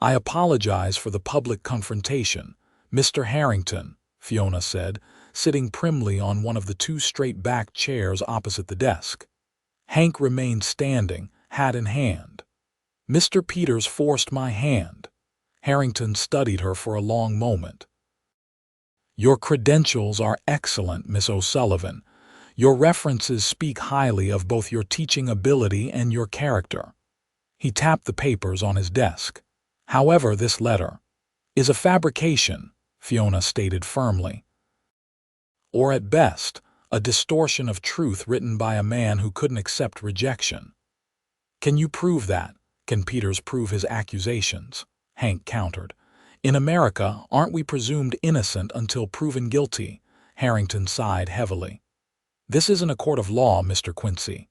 "I apologize for the public confrontation, Mr. Harrington," Fiona said, sitting primly on one of the two straight-backed chairs opposite the desk. Hank remained standing, hat in hand. "Mr. Peters forced my hand." Harrington studied her for a long moment. "Your credentials are excellent, Miss O'Sullivan. Your references speak highly of both your teaching ability and your character." He tapped the papers on his desk. "However, this letter is a fabrication," Fiona stated firmly. "Or at best, a distortion of truth written by a man who couldn't accept rejection." "Can you prove that? Can Peters prove his accusations?" Hank countered. "In America, aren't we presumed innocent until proven guilty?" Harrington sighed heavily. "This isn't a court of law, Mr. Quincy.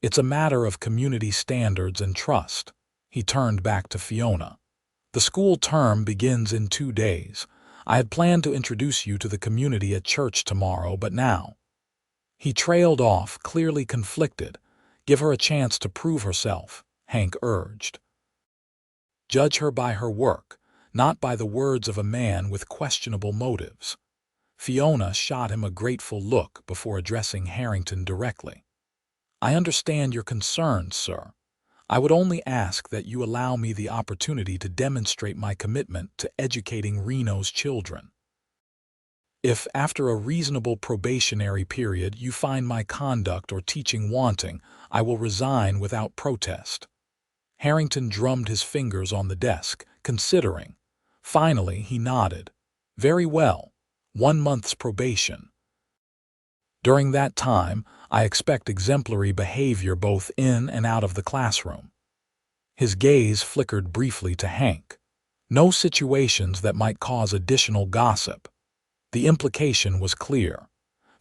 It's a matter of community standards and trust." He turned back to Fiona. "The school term begins in 2 days. I had planned to introduce you to the community at church tomorrow, but now—" He trailed off, clearly conflicted. "Give her a chance to prove herself," Hank urged. "Judge her by her work, not by the words of a man with questionable motives." Fiona shot him a grateful look before addressing Harrington directly. "I understand your concerns, sir. I would only ask that you allow me the opportunity to demonstrate my commitment to educating Reno's children. If, after a reasonable probationary period, you find my conduct or teaching wanting, I will resign without protest." Harrington drummed his fingers on the desk, considering. Finally, he nodded. "Very well. 1 month's probation. During that time, I expect exemplary behavior both in and out of the classroom." His gaze flickered briefly to Hank. "No situations that might cause additional gossip." The implication was clear.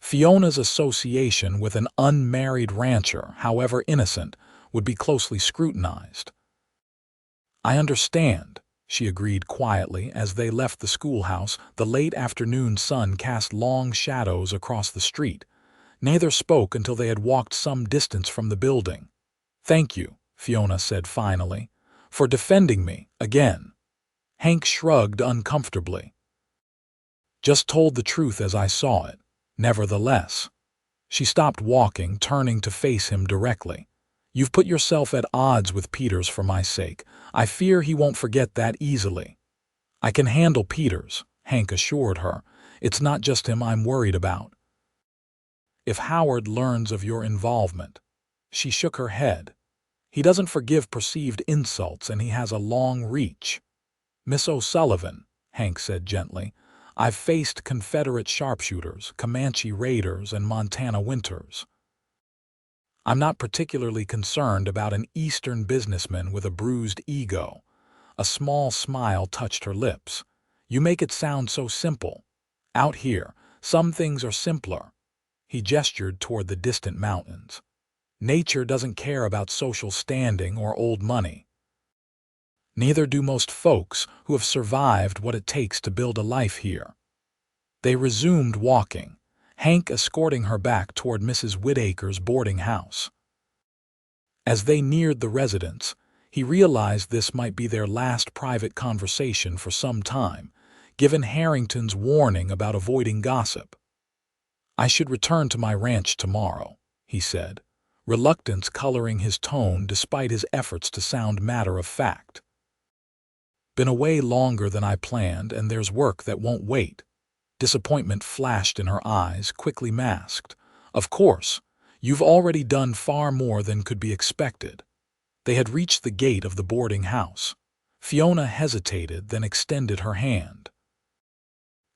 Fiona's association with an unmarried rancher, however innocent, would be closely scrutinized. "I understand," she agreed quietly as they left the schoolhouse. The late afternoon sun cast long shadows across the street. Neither spoke until they had walked some distance from the building. "Thank you," Fiona said finally, "for defending me again." Hank shrugged uncomfortably. "Just told the truth as I saw it, nevertheless." She stopped walking, turning to face him directly. "You've put yourself at odds with Peters for my sake. I fear he won't forget that easily." "I can handle Peters," Hank assured her. "It's not just him I'm worried about." "If Howard learns of your involvement—" She shook her head. "He doesn't forgive perceived insults, and he has a long reach." "Miss O'Sullivan," Hank said gently, "I've faced Confederate sharpshooters, Comanche raiders, and Montana winters. I'm not particularly concerned about an Eastern businessman with a bruised ego." A small smile touched her lips. "You make it sound so simple. Out here, some things are simpler." He gestured toward the distant mountains. "Nature doesn't care about social standing or old money. Neither do most folks who have survived what it takes to build a life here." They resumed walking, Hank escorting her back toward Mrs. Whittaker's boarding house. As they neared the residence, he realized this might be their last private conversation for some time, given Harrington's warning about avoiding gossip. "I should return to my ranch tomorrow," he said, reluctance coloring his tone despite his efforts to sound matter-of-fact. "Been away longer than I planned, and there's work that won't wait." Disappointment flashed in her eyes, quickly masked. "Of course, you've already done far more than could be expected." They had reached the gate of the boarding house. Fiona hesitated, then extended her hand.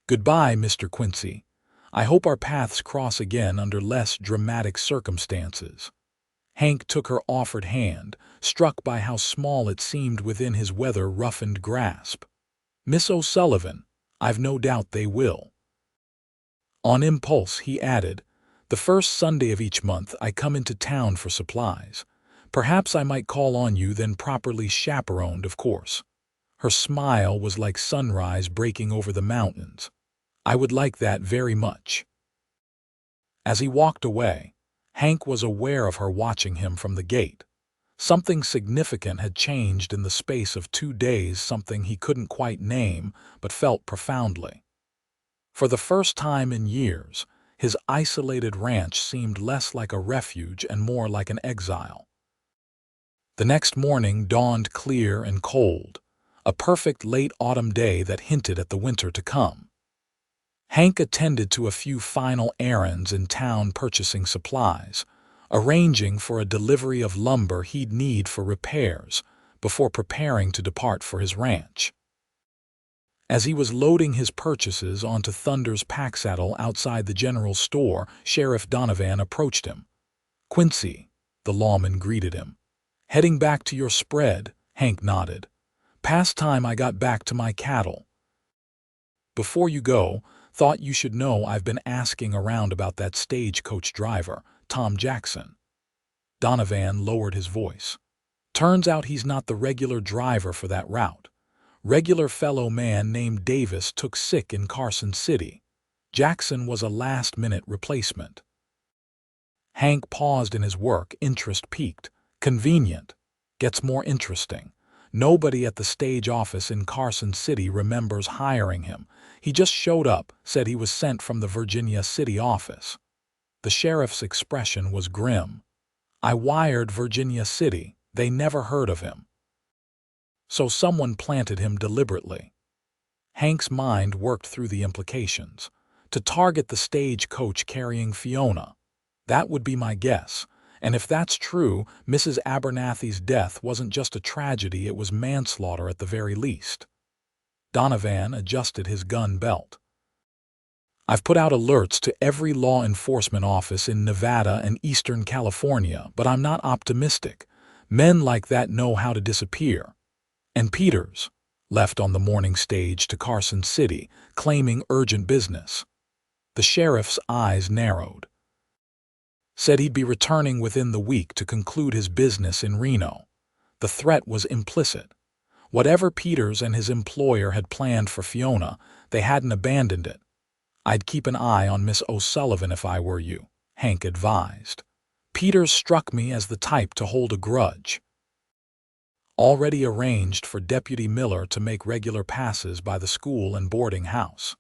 "Goodbye, Mr. Quincy. I hope our paths cross again under less dramatic circumstances." Hank took her offered hand, struck by how small it seemed within his weather-roughened grasp. "Miss O'Sullivan, I've no doubt they will." On impulse, he added, "The first Sunday of each month I come into town for supplies. Perhaps I might call on you then, properly chaperoned, of course." Her smile was like sunrise breaking over the mountains. "I would like that very much." As he walked away, Hank was aware of her watching him from the gate. Something significant had changed in the space of 2 days, something he couldn't quite name but felt profoundly. For the first time in years, his isolated ranch seemed less like a refuge and more like an exile. The next morning dawned clear and cold, a perfect late autumn day that hinted at the winter to come. Hank attended to a few final errands in town, purchasing supplies, arranging for a delivery of lumber he'd need for repairs before preparing to depart for his ranch. As he was loading his purchases onto Thunder's packsaddle outside the general store, Sheriff Donovan approached him. "Quincy," the lawman greeted him. "Heading back to your spread?" Hank nodded. "Past time I got back to my cattle." "Before you go, thought you should know I've been asking around about that stagecoach driver, Tom Jackson." Donovan lowered his voice. "Turns out he's not the regular driver for that route. Regular fellow man named Davis took sick in Carson City. Jackson was a last-minute replacement." Hank paused in his work, interest piqued. "Convenient. Gets more interesting. Nobody at the stage office in Carson City remembers hiring him. He just showed up, said he was sent from the Virginia City office." The sheriff's expression was grim. "I wired Virginia City. They never heard of him." So someone planted him deliberately. Hank's mind worked through the implications. To target the stagecoach carrying Fiona. That would be my guess. And if that's true, Mrs. Abernathy's death wasn't just a tragedy, it was manslaughter at the very least. Donovan adjusted his gun belt. "I've put out alerts to every law enforcement office in Nevada and Eastern California, but I'm not optimistic. Men like that know how to disappear." And Peters left on the morning stage to Carson City, claiming urgent business. The sheriff's eyes narrowed. Said he'd be returning within the week to conclude his business in Reno. The threat was implicit. Whatever Peters and his employer had planned for Fiona, they hadn't abandoned it. "I'd keep an eye on Miss O'Sullivan if I were you," Hank advised. "Peters struck me as the type to hold a grudge." Already arranged for Deputy Miller to make regular passes by the school and boarding house.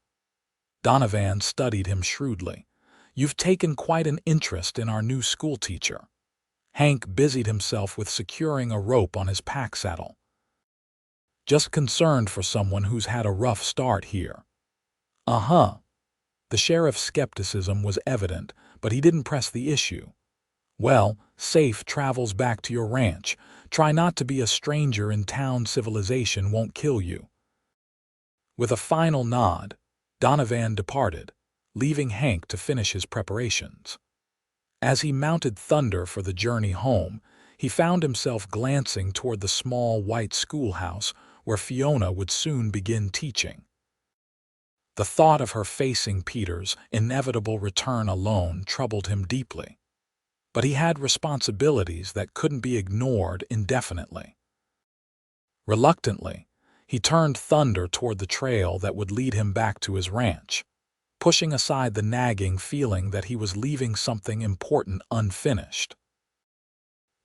Donovan studied him shrewdly. "You've taken quite an interest in our new schoolteacher." Hank busied himself with securing a rope on his packsaddle. "Just concerned for someone who's had a rough start here." "Uh-huh." The sheriff's skepticism was evident, but he didn't press the issue. "Well, safe travels back to your ranch. Try not to be a stranger in town. Civilization won't kill you." With a final nod, Donovan departed, leaving Hank to finish his preparations. As he mounted Thunder for the journey home, he found himself glancing toward the small white schoolhouse where Fiona would soon begin teaching. The thought of her facing Peter's inevitable return alone troubled him deeply. But he had responsibilities that couldn't be ignored indefinitely. Reluctantly, he turned Thunder toward the trail that would lead him back to his ranch, pushing aside the nagging feeling that he was leaving something important unfinished.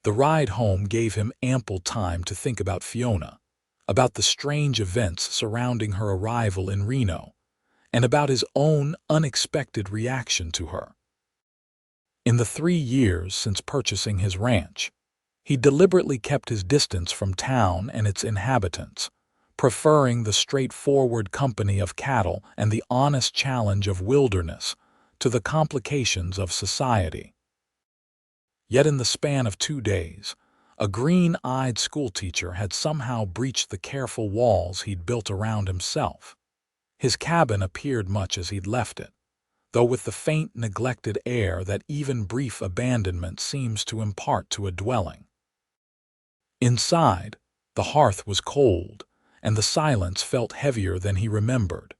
The ride home gave him ample time to think about Fiona, about the strange events surrounding her arrival in Reno, and about his own unexpected reaction to her. In the 3 years since purchasing his ranch, he deliberately kept his distance from town and its inhabitants, preferring the straightforward company of cattle and the honest challenge of wilderness to the complications of society. Yet in the span of 2 days, a green-eyed schoolteacher had somehow breached the careful walls he'd built around himself. His cabin appeared much as he'd left it, though with the faint, neglected air that even brief abandonment seems to impart to a dwelling. Inside, the hearth was cold, and the silence felt heavier than he remembered.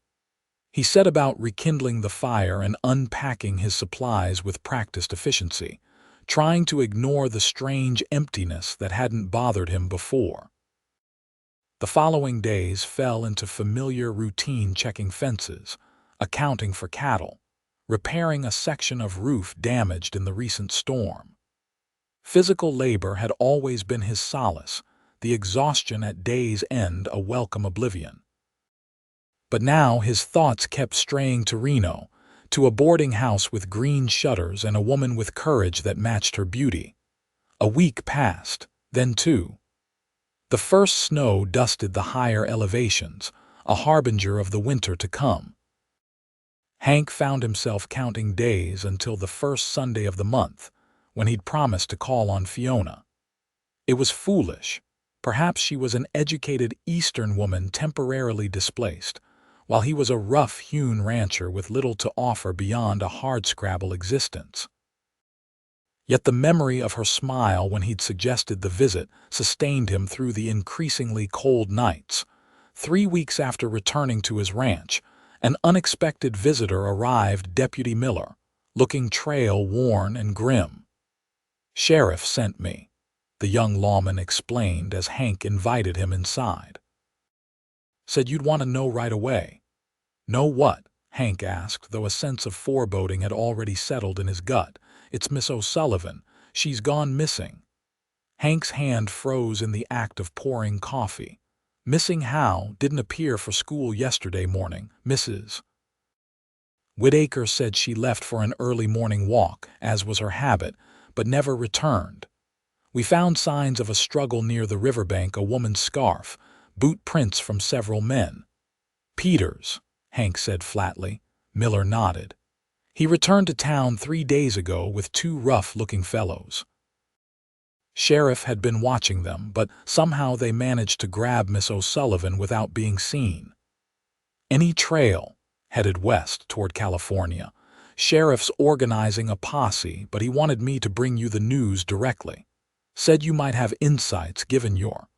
He set about rekindling the fire and unpacking his supplies with practiced efficiency, trying to ignore the strange emptiness that hadn't bothered him before. The following days fell into familiar routine: checking fences, accounting for cattle, repairing a section of roof damaged in the recent storm. Physical labor had always been his solace, the exhaustion at day's end a welcome oblivion. But now his thoughts kept straying to Reno, to a boarding house with green shutters and a woman with courage that matched her beauty. A week passed, then two. The first snow dusted the higher elevations, a harbinger of the winter to come. Hank found himself counting days until the first Sunday of the month, when he'd promised to call on Fiona. It was foolish. Perhaps she was an educated Eastern woman temporarily displaced, while he was a rough-hewn rancher with little to offer beyond a hardscrabble existence. Yet the memory of her smile when he'd suggested the visit sustained him through the increasingly cold nights. 3 weeks after returning to his ranch, an unexpected visitor arrived, Deputy Miller, looking trail-worn and grim. "Sheriff sent me," the young lawman explained as Hank invited him inside. "Said you'd want to know right away." "Know what?" Hank asked, though a sense of foreboding had already settled in his gut. "It's Miss O'Sullivan. She's gone missing." Hank's hand froze in the act of pouring coffee. "Missing how? Didn't appear for school yesterday morning, Mrs. Whitaker said she left for an early morning walk, as was her habit, but never returned. We found signs of a struggle near the riverbank, a woman's scarf, boot prints from several men." "Peters," Hank said flatly. Miller nodded. "He returned to town 3 days ago with 2 rough-looking fellows. Sheriff had been watching them, but somehow they managed to grab Miss O'Sullivan without being seen." "Any trail?" "Headed west toward California. Sheriff's organizing a posse, but he wanted me to bring you the news directly. Said you might have insights given your—"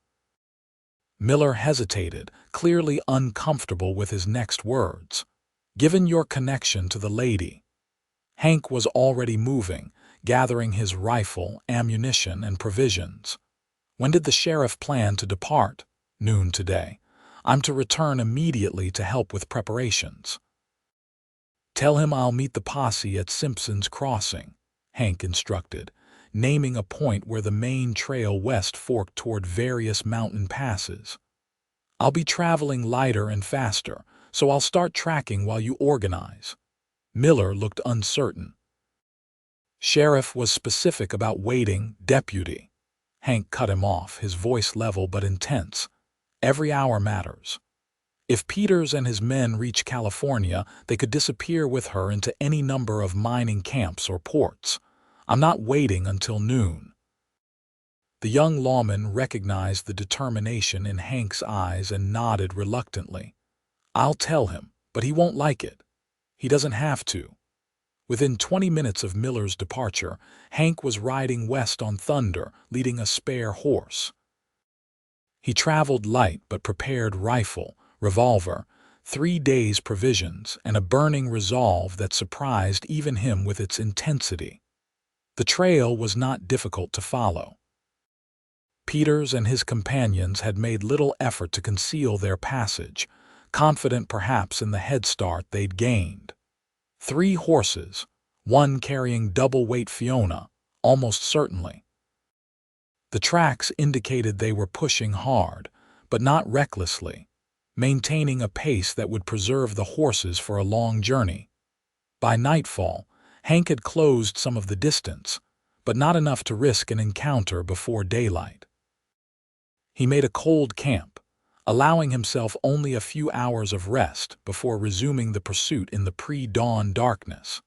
Miller hesitated, clearly uncomfortable with his next words. "Given your connection to the lady." Hank was already moving, gathering his rifle, ammunition, and provisions. "When did the sheriff plan to depart?" "Noon today. I'm to return immediately to help with preparations." "Tell him I'll meet the posse at Simpson's Crossing," Hank instructed, naming a point where the main trail west forked toward various mountain passes. "I'll be traveling lighter and faster, so I'll start tracking while you organize." Miller looked uncertain. "Sheriff was specific about waiting, Deputy." Hank cut him off, his voice level but intense. "Every hour matters. If Peters and his men reach California, they could disappear with her into any number of mining camps or ports. I'm not waiting until noon." The young lawman recognized the determination in Hank's eyes and nodded reluctantly. "I'll tell him, but he won't like it. He doesn't have to." Within 20 minutes of Miller's departure, Hank was riding west on Thunder, leading a spare horse. He traveled light but prepared rifle, revolver, 3 days' provisions, and a burning resolve that surprised even him with its intensity. The trail was not difficult to follow. Peters and his companions had made little effort to conceal their passage, confident perhaps in the head start they'd gained. 3 horses, one carrying double-weight Fiona, almost certainly. The tracks indicated they were pushing hard, but not recklessly, maintaining a pace that would preserve the horses for a long journey. By nightfall, Hank had closed some of the distance, but not enough to risk an encounter before daylight. He made a cold camp, allowing himself only a few hours of rest before resuming the pursuit in the pre-dawn darkness.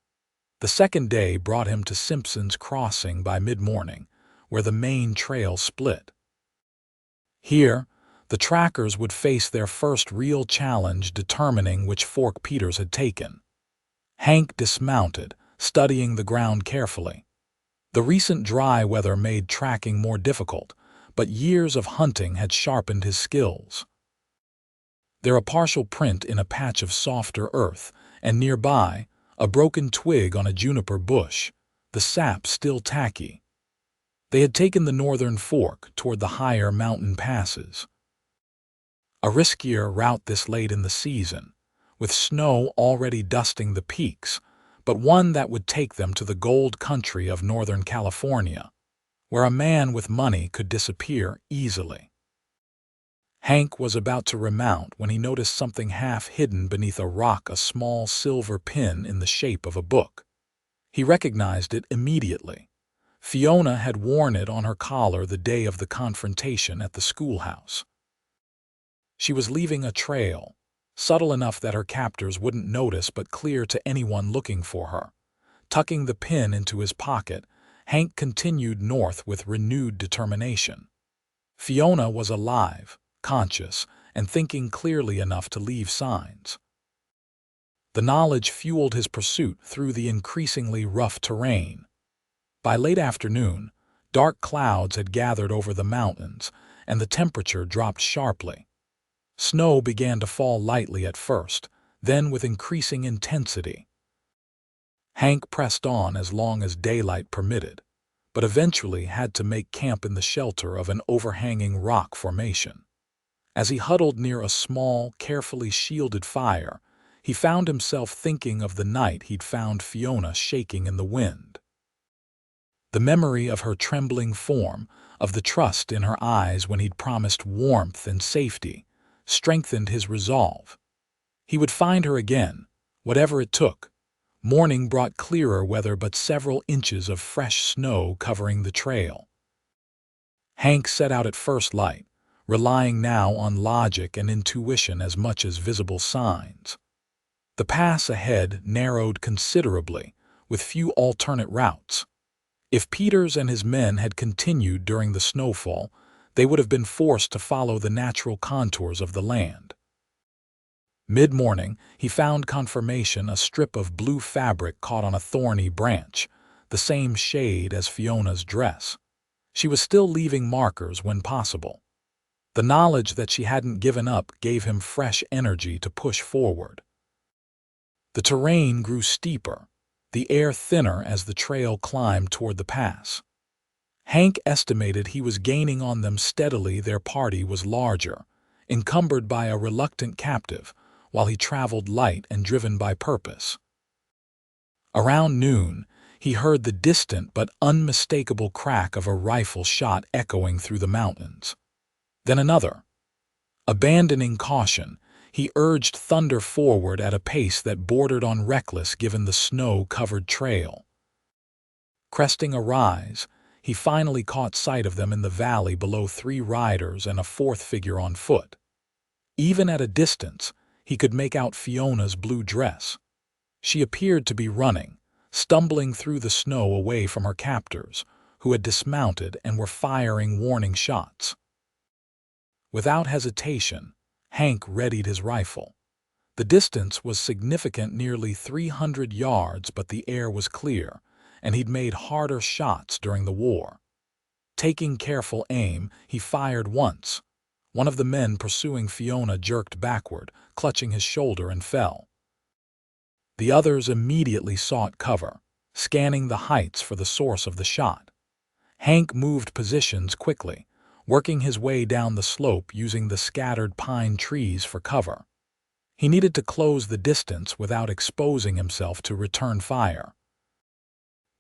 The second day brought him to Simpson's Crossing by mid-morning, where the main trail split. Here, the trackers would face their first real challenge determining which fork Peters had taken. Hank dismounted, studying the ground carefully. The recent dry weather made tracking more difficult, but years of hunting had sharpened his skills. There a partial print in a patch of softer earth, and nearby, a broken twig on a juniper bush, the sap still tacky. They had taken the northern fork toward the higher mountain passes. A riskier route this late in the season, with snow already dusting the peaks, but one that would take them to the gold country of Northern California, where a man with money could disappear easily. Hank was about to remount when he noticed something half hidden beneath a rock, a small silver pin in the shape of a book. He recognized it immediately. Fiona had worn it on her collar the day of the confrontation at the schoolhouse. She was leaving a trail, subtle enough that her captors wouldn't notice but clear to anyone looking for her. Tucking the pin into his pocket, Hank continued north with renewed determination. Fiona was alive, conscious, and thinking clearly enough to leave signs. The knowledge fueled his pursuit through the increasingly rough terrain. By late afternoon, dark clouds had gathered over the mountains, and the temperature dropped sharply. Snow began to fall lightly at first, then with increasing intensity. Hank pressed on as long as daylight permitted, but eventually had to make camp in the shelter of an overhanging rock formation. As he huddled near a small, carefully shielded fire, he found himself thinking of the night he'd found Fiona shaking in the wind. The memory of her trembling form, of the trust in her eyes when he'd promised warmth and safety, strengthened his resolve. He would find her again, whatever it took. Morning brought clearer weather but several inches of fresh snow covering the trail. Hank set out at first light, relying now on logic and intuition as much as visible signs. The pass ahead narrowed considerably, with few alternate routes. If Peters and his men had continued during the snowfall, they would have been forced to follow the natural contours of the land. Mid-morning, he found confirmation, a strip of blue fabric caught on a thorny branch, the same shade as Fiona's dress. She was still leaving markers when possible. The knowledge that she hadn't given up gave him fresh energy to push forward. The terrain grew steeper, the air thinner as the trail climbed toward the pass. Hank estimated he was gaining on them steadily. Their party was larger, encumbered by a reluctant captive, while he traveled light and driven by purpose. Around noon, he heard the distant but unmistakable crack of a rifle shot echoing through the mountains. Then another. Abandoning caution, he urged thunder forward at a pace that bordered on reckless given the snow-covered trail. Cresting a rise, he finally caught sight of them in the valley below, 3 riders and a 4th figure on foot. Even at a distance, he could make out Fiona's blue dress. She appeared to be running, stumbling through the snow away from her captors, who had dismounted and were firing warning shots. Without hesitation, Hank readied his rifle. The distance was significant, nearly 300 yards, but the air was clear, and he'd made harder shots during the war. Taking careful aim, he fired once. One of the men pursuing Fiona jerked backward, clutching his shoulder, and fell. The others immediately sought cover, scanning the heights for the source of the shot. Hank moved positions quickly, working his way down the slope using the scattered pine trees for cover. He needed to close the distance without exposing himself to return fire.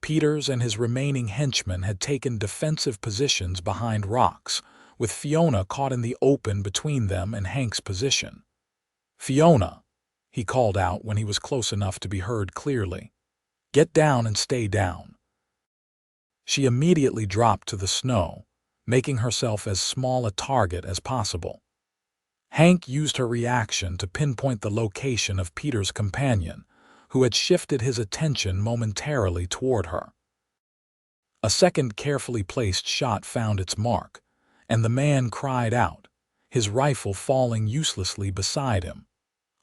Peters and his remaining henchmen had taken defensive positions behind rocks, with Fiona caught in the open between them and Hank's position. "Fiona," he called out when he was close enough to be heard clearly. "Get down and stay down." She immediately dropped to the snow, making herself as small a target as possible. Hank used her reaction to pinpoint the location of Peter's companion, who had shifted his attention momentarily toward her. A second carefully placed shot found its mark, and the man cried out, his rifle falling uselessly beside him.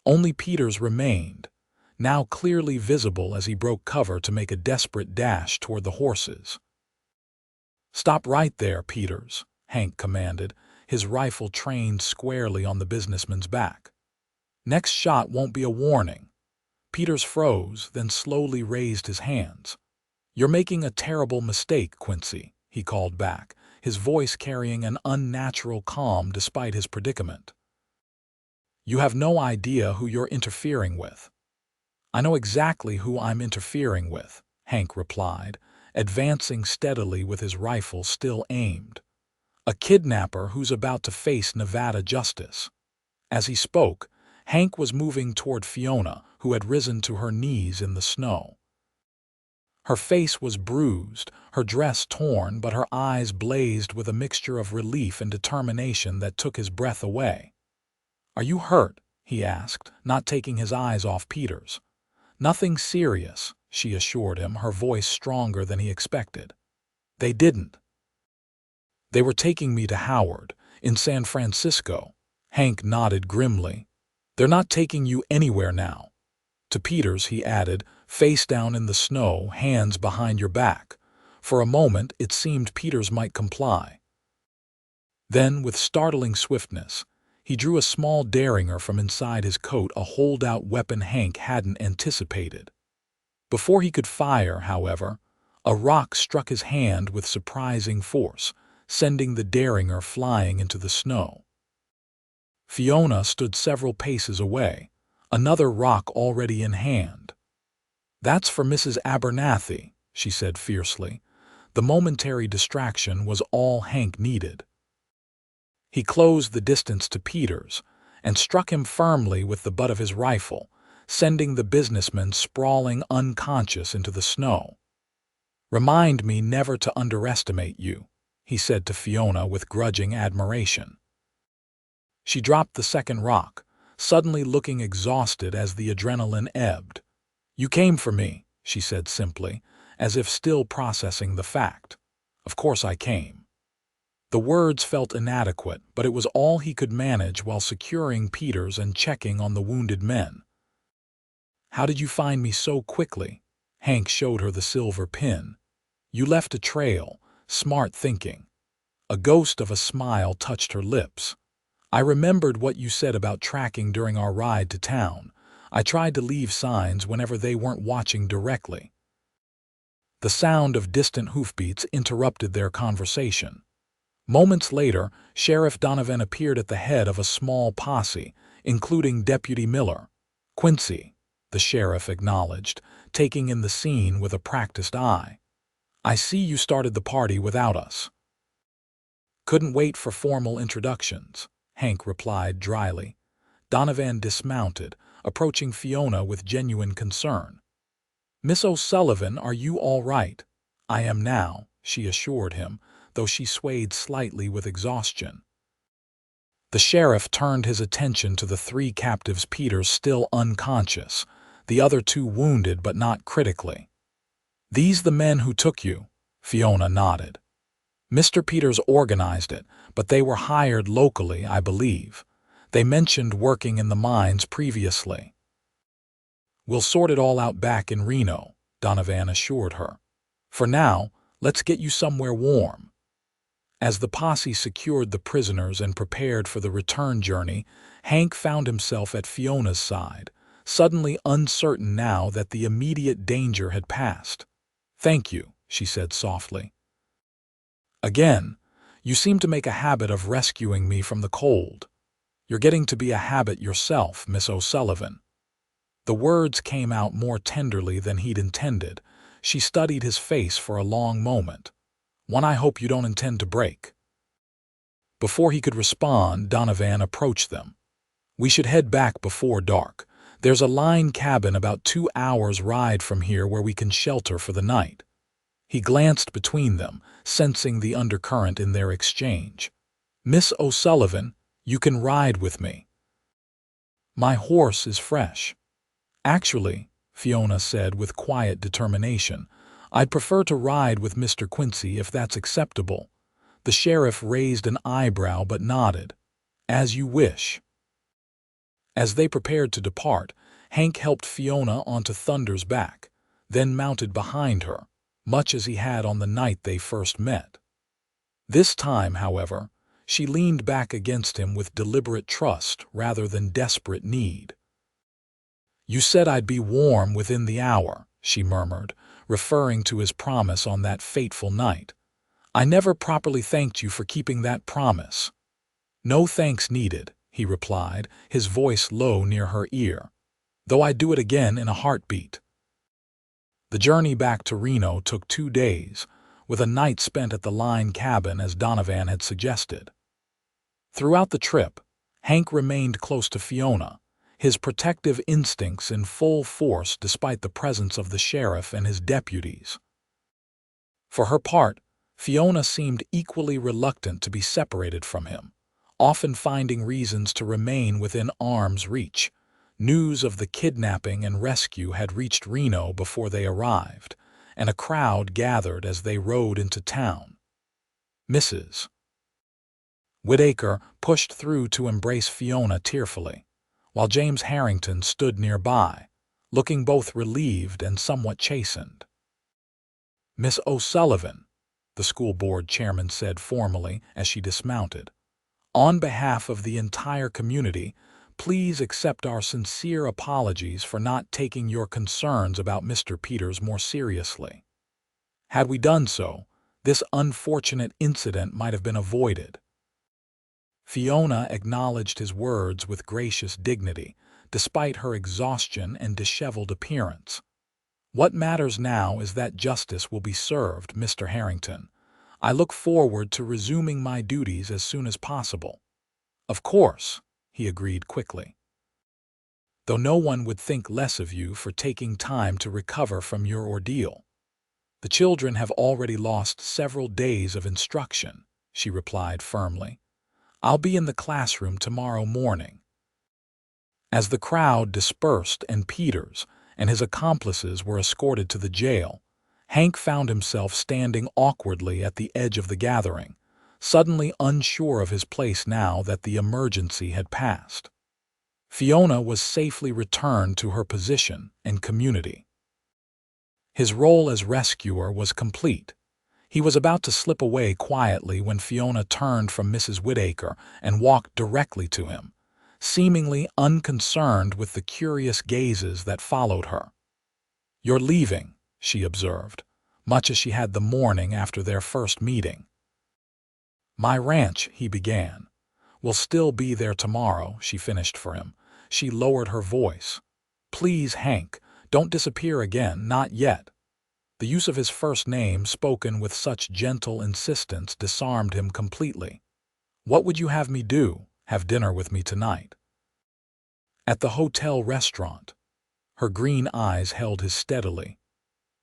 Only Peters remained, now clearly visible as he broke cover to make a desperate dash toward the horses. "Stop right there, Peters," Hank commanded, his rifle trained squarely on the businessman's back. "Next shot won't be a warning." Peters froze, then slowly raised his hands. "You're making a terrible mistake, Quincy," he called back, his voice carrying an unnatural calm despite his predicament. "You have no idea who you're interfering with." I know exactly who I'm interfering with, Hank replied, advancing steadily with his rifle still aimed. A kidnapper who's about to face Nevada justice. As he spoke, Hank was moving toward Fiona, who had risen to her knees in the snow. Her face was bruised, her dress torn, but her eyes blazed with a mixture of relief and determination that took his breath away. "Are you hurt?" he asked, not taking his eyes off Peter's. "Nothing serious," she assured him, her voice stronger than he expected. "They didn't. They were taking me to Howard, in San Francisco." Hank nodded grimly. "They're not taking you anywhere now." To Peters, he added, face down in the snow, hands behind your back. For a moment, it seemed Peters might comply. Then, with startling swiftness, he drew a small derringer from inside his coat, a holdout weapon Hank hadn't anticipated. Before he could fire, however, a rock struck his hand with surprising force, sending the derringer flying into the snow. Fiona stood several paces away, another rock already in hand. "That's for Mrs. Abernathy," she said fiercely. The momentary distraction was all Hank needed. He closed the distance to Peters and struck him firmly with the butt of his rifle, sending the businessman sprawling unconscious into the snow. "Remind me never to underestimate you," he said to Fiona with grudging admiration. She dropped the second rock, suddenly looking exhausted as the adrenaline ebbed. "You came for me," she said simply, as if still processing the fact. "Of course I came." The words felt inadequate, but it was all he could manage while securing Peters and checking on the wounded men. "How did you find me so quickly?" Hank showed her the silver pin. "You left a trail, smart thinking." A ghost of a smile touched her lips. "I remembered what you said about tracking during our ride to town. I tried to leave signs whenever they weren't watching directly." The sound of distant hoofbeats interrupted their conversation. Moments later, Sheriff Donovan appeared at the head of a small posse, including Deputy Miller. "Quincy," the sheriff acknowledged, taking in the scene with a practiced eye. "I see you started the party without us." "Couldn't wait for formal introductions," Hank replied dryly. Donovan dismounted, approaching Fiona with genuine concern. "Miss O'Sullivan, are you all right?" "I am now," she assured him, though she swayed slightly with exhaustion. The sheriff turned his attention to the three captives, Peters still unconscious, the other two wounded but not critically. "These the men who took you?" Fiona nodded. "Mr. Peters organized it, but they were hired locally, I believe. They mentioned working in the mines previously." "We'll sort it all out back in Reno," Donovan assured her. "For now, let's get you somewhere warm." As the posse secured the prisoners and prepared for the return journey, Hank found himself at Fiona's side, suddenly uncertain now that the immediate danger had passed. "Thank you," she said softly. "Again, you seem to make a habit of rescuing me from the cold. You're getting to be a habit yourself, Miss O'Sullivan." The words came out more tenderly than he'd intended. She studied his face for a long moment. "One I hope you don't intend to break." Before he could respond, Donovan approached them. "We should head back before dark. There's a line cabin about 2 hours' ride from here where we can shelter for the night." He glanced between them, sensing the undercurrent in their exchange. "Miss O'Sullivan, you can ride with me." "My horse is fresh." "Actually," Fiona said with quiet determination, "I'd prefer to ride with Mr. Quincy if that's acceptable." The sheriff raised an eyebrow but nodded. "As you wish." As they prepared to depart, Hank helped Fiona onto Thunder's back, then mounted behind her, much as he had on the night they first met. This time, however, she leaned back against him with deliberate trust rather than desperate need. "You said I'd be warm within the hour," she murmured, referring to his promise on that fateful night. "I never properly thanked you for keeping that promise." "No thanks needed," he replied, his voice low near her ear. though I'd do it again in a heartbeat. The journey back to Reno took 2 days, with a night spent at the Line cabin as Donovan had suggested. Throughout the trip, Hank remained close to Fiona, his protective instincts in full force despite the presence of the sheriff and his deputies. For her part, Fiona seemed equally reluctant to be separated from him, often finding reasons to remain within arm's reach. News of the kidnapping and rescue had reached Reno before they arrived, and a crowd gathered as they rode into town. Mrs. Whitaker pushed through to embrace Fiona tearfully, while James Harrington stood nearby, looking both relieved and somewhat chastened. "Miss O'Sullivan," the school board chairman said formally as she dismounted, "on behalf of the entire community, please accept our sincere apologies for not taking your concerns about Mr. Peters more seriously. Had we done so, this unfortunate incident might have been avoided." Fiona acknowledged his words with gracious dignity, despite her exhaustion and disheveled appearance. "What matters now is that justice will be served, Mr. Harrington. I look forward to resuming my duties as soon as possible." "Of course," he agreed quickly. "Though no one would think less of you for taking time to recover from your ordeal. The children have already lost several days of instruction," she replied firmly. "I'll be in the classroom tomorrow morning." As the crowd dispersed and Peters and his accomplices were escorted to the jail, Hank found himself standing awkwardly at the edge of the gathering, suddenly unsure of his place now that the emergency had passed. Fiona was safely returned to her position and community. His role as rescuer was complete. He was about to slip away quietly when Fiona turned from Mrs. Whitaker and walked directly to him, seemingly unconcerned with the curious gazes that followed her. "You're leaving," she observed, much as she had the morning after their first meeting. "My ranch," he began, "will still be there tomorrow," she finished for him. She lowered her voice. "Please, Hank, don't disappear again, not yet." The use of his first name, spoken with such gentle insistence, disarmed him completely. "What would you have me do? Have dinner with me tonight?" "At the hotel restaurant." Her green eyes held his steadily.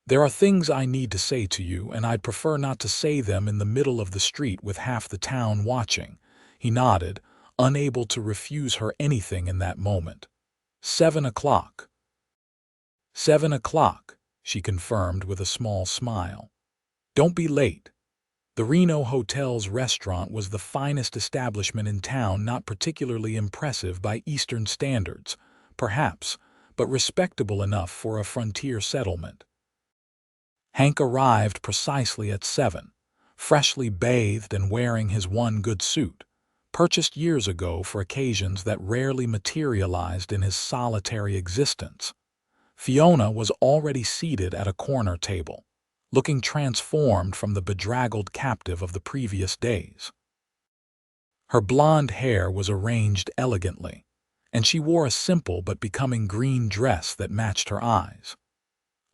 "There are things I need to say to you, and I'd prefer not to say them in the middle of the street with half the town watching." He nodded, unable to refuse her anything in that moment. 7 o'clock. 7 o'clock, she confirmed with a small smile. "Don't be late." The Reno Hotel's restaurant was the finest establishment in town, not particularly impressive by Eastern standards, perhaps, but respectable enough for a frontier settlement. Hank arrived precisely at 7, freshly bathed and wearing his one good suit, purchased years ago for occasions that rarely materialized in his solitary existence. Fiona was already seated at a corner table, looking transformed from the bedraggled captive of the previous days. Her blonde hair was arranged elegantly, and she wore a simple but becoming green dress that matched her eyes.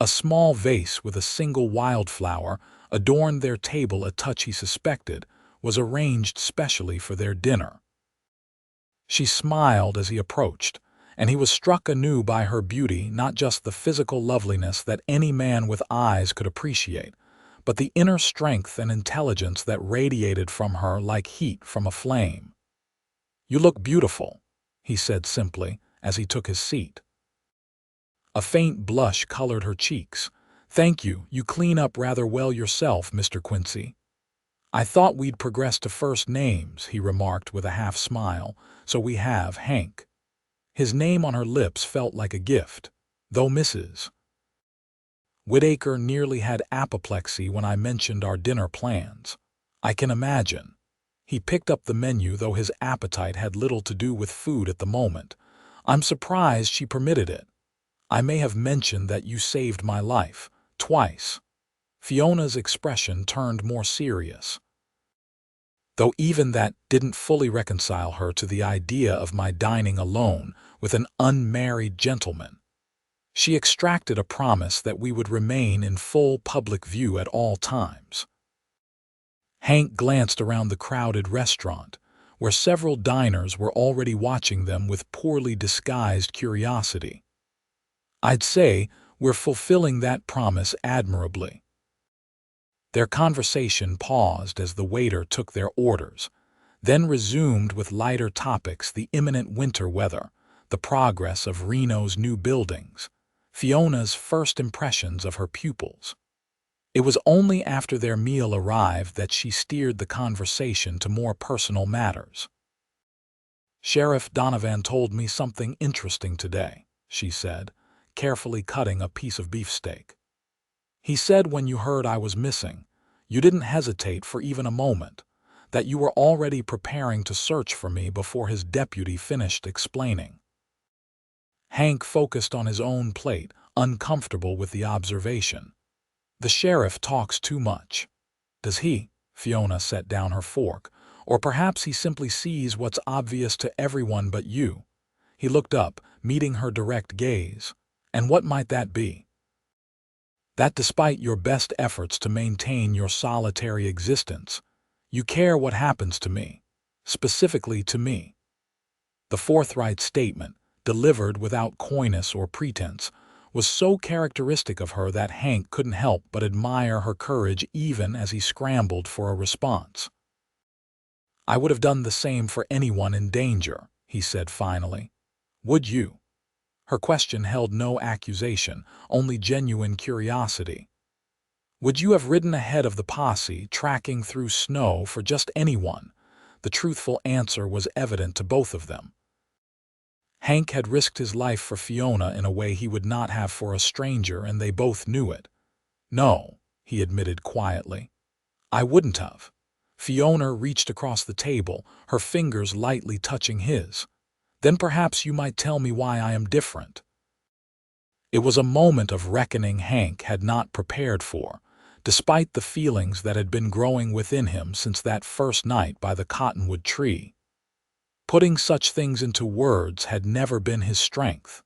A small vase with a single wildflower adorned their table. A touch he suspected was arranged specially for their dinner. She smiled as he approached, and he was struck anew by her beauty, not just the physical loveliness that any man with eyes could appreciate, but the inner strength and intelligence that radiated from her like heat from a flame. "You look beautiful," he said simply as he took his seat. A faint blush colored her cheeks. "Thank you. You clean up rather well yourself, Mr. Quincy." "I thought we'd progress to first names," he remarked with a half smile. "So we have Hank." His name on her lips felt like a gift, though Mrs. Whitaker nearly had apoplexy when I mentioned our dinner plans. "I can imagine." He picked up the menu, though his appetite had little to do with food at the moment. "I'm surprised she permitted it. I may have mentioned that you saved my life, twice." Fiona's expression turned more serious, though even that didn't fully reconcile her to the idea of my dining alone with an unmarried gentleman. She extracted a promise that we would remain in full public view at all times. Hank glanced around the crowded restaurant, where several diners were already watching them with poorly disguised curiosity. I'd say we're fulfilling that promise admirably. Their conversation paused as the waiter took their orders, then resumed with lighter topics: the imminent winter weather, the progress of Reno's new buildings, Fiona's first impressions of her pupils. It was only after their meal arrived that she steered the conversation to more personal matters. "Sheriff Donovan told me something interesting today," she said, carefully cutting a piece of beefsteak. "He said when you heard I was missing, you didn't hesitate for even a moment, that you were already preparing to search for me before his deputy finished explaining." Hank focused on his own plate, uncomfortable with the observation. "The sheriff talks too much." "Does he?" Fiona set down her fork. "Or perhaps he simply sees what's obvious to everyone but you." He looked up, meeting her direct gaze. "And what might that be?" "That despite your best efforts to maintain your solitary existence, you care what happens to me, specifically to me." The forthright statement, delivered without coyness or pretense, was so characteristic of her that Hank couldn't help but admire her courage even as he scrambled for a response. "I would have done the same for anyone in danger," he said finally. "Would you?" Her question held no accusation, only genuine curiosity. "Would you have ridden ahead of the posse, tracking through snow for just anyone?" The truthful answer was evident to both of them. Hank had risked his life for Fiona in a way he would not have for a stranger, and they both knew it. "No," he admitted quietly. "I wouldn't have." Fiona reached across the table, her fingers lightly touching his. "Then perhaps you might tell me why I am different." It was a moment of reckoning Hank had not prepared for, despite the feelings that had been growing within him since that first night by the cottonwood tree. Putting such things into words had never been his strength.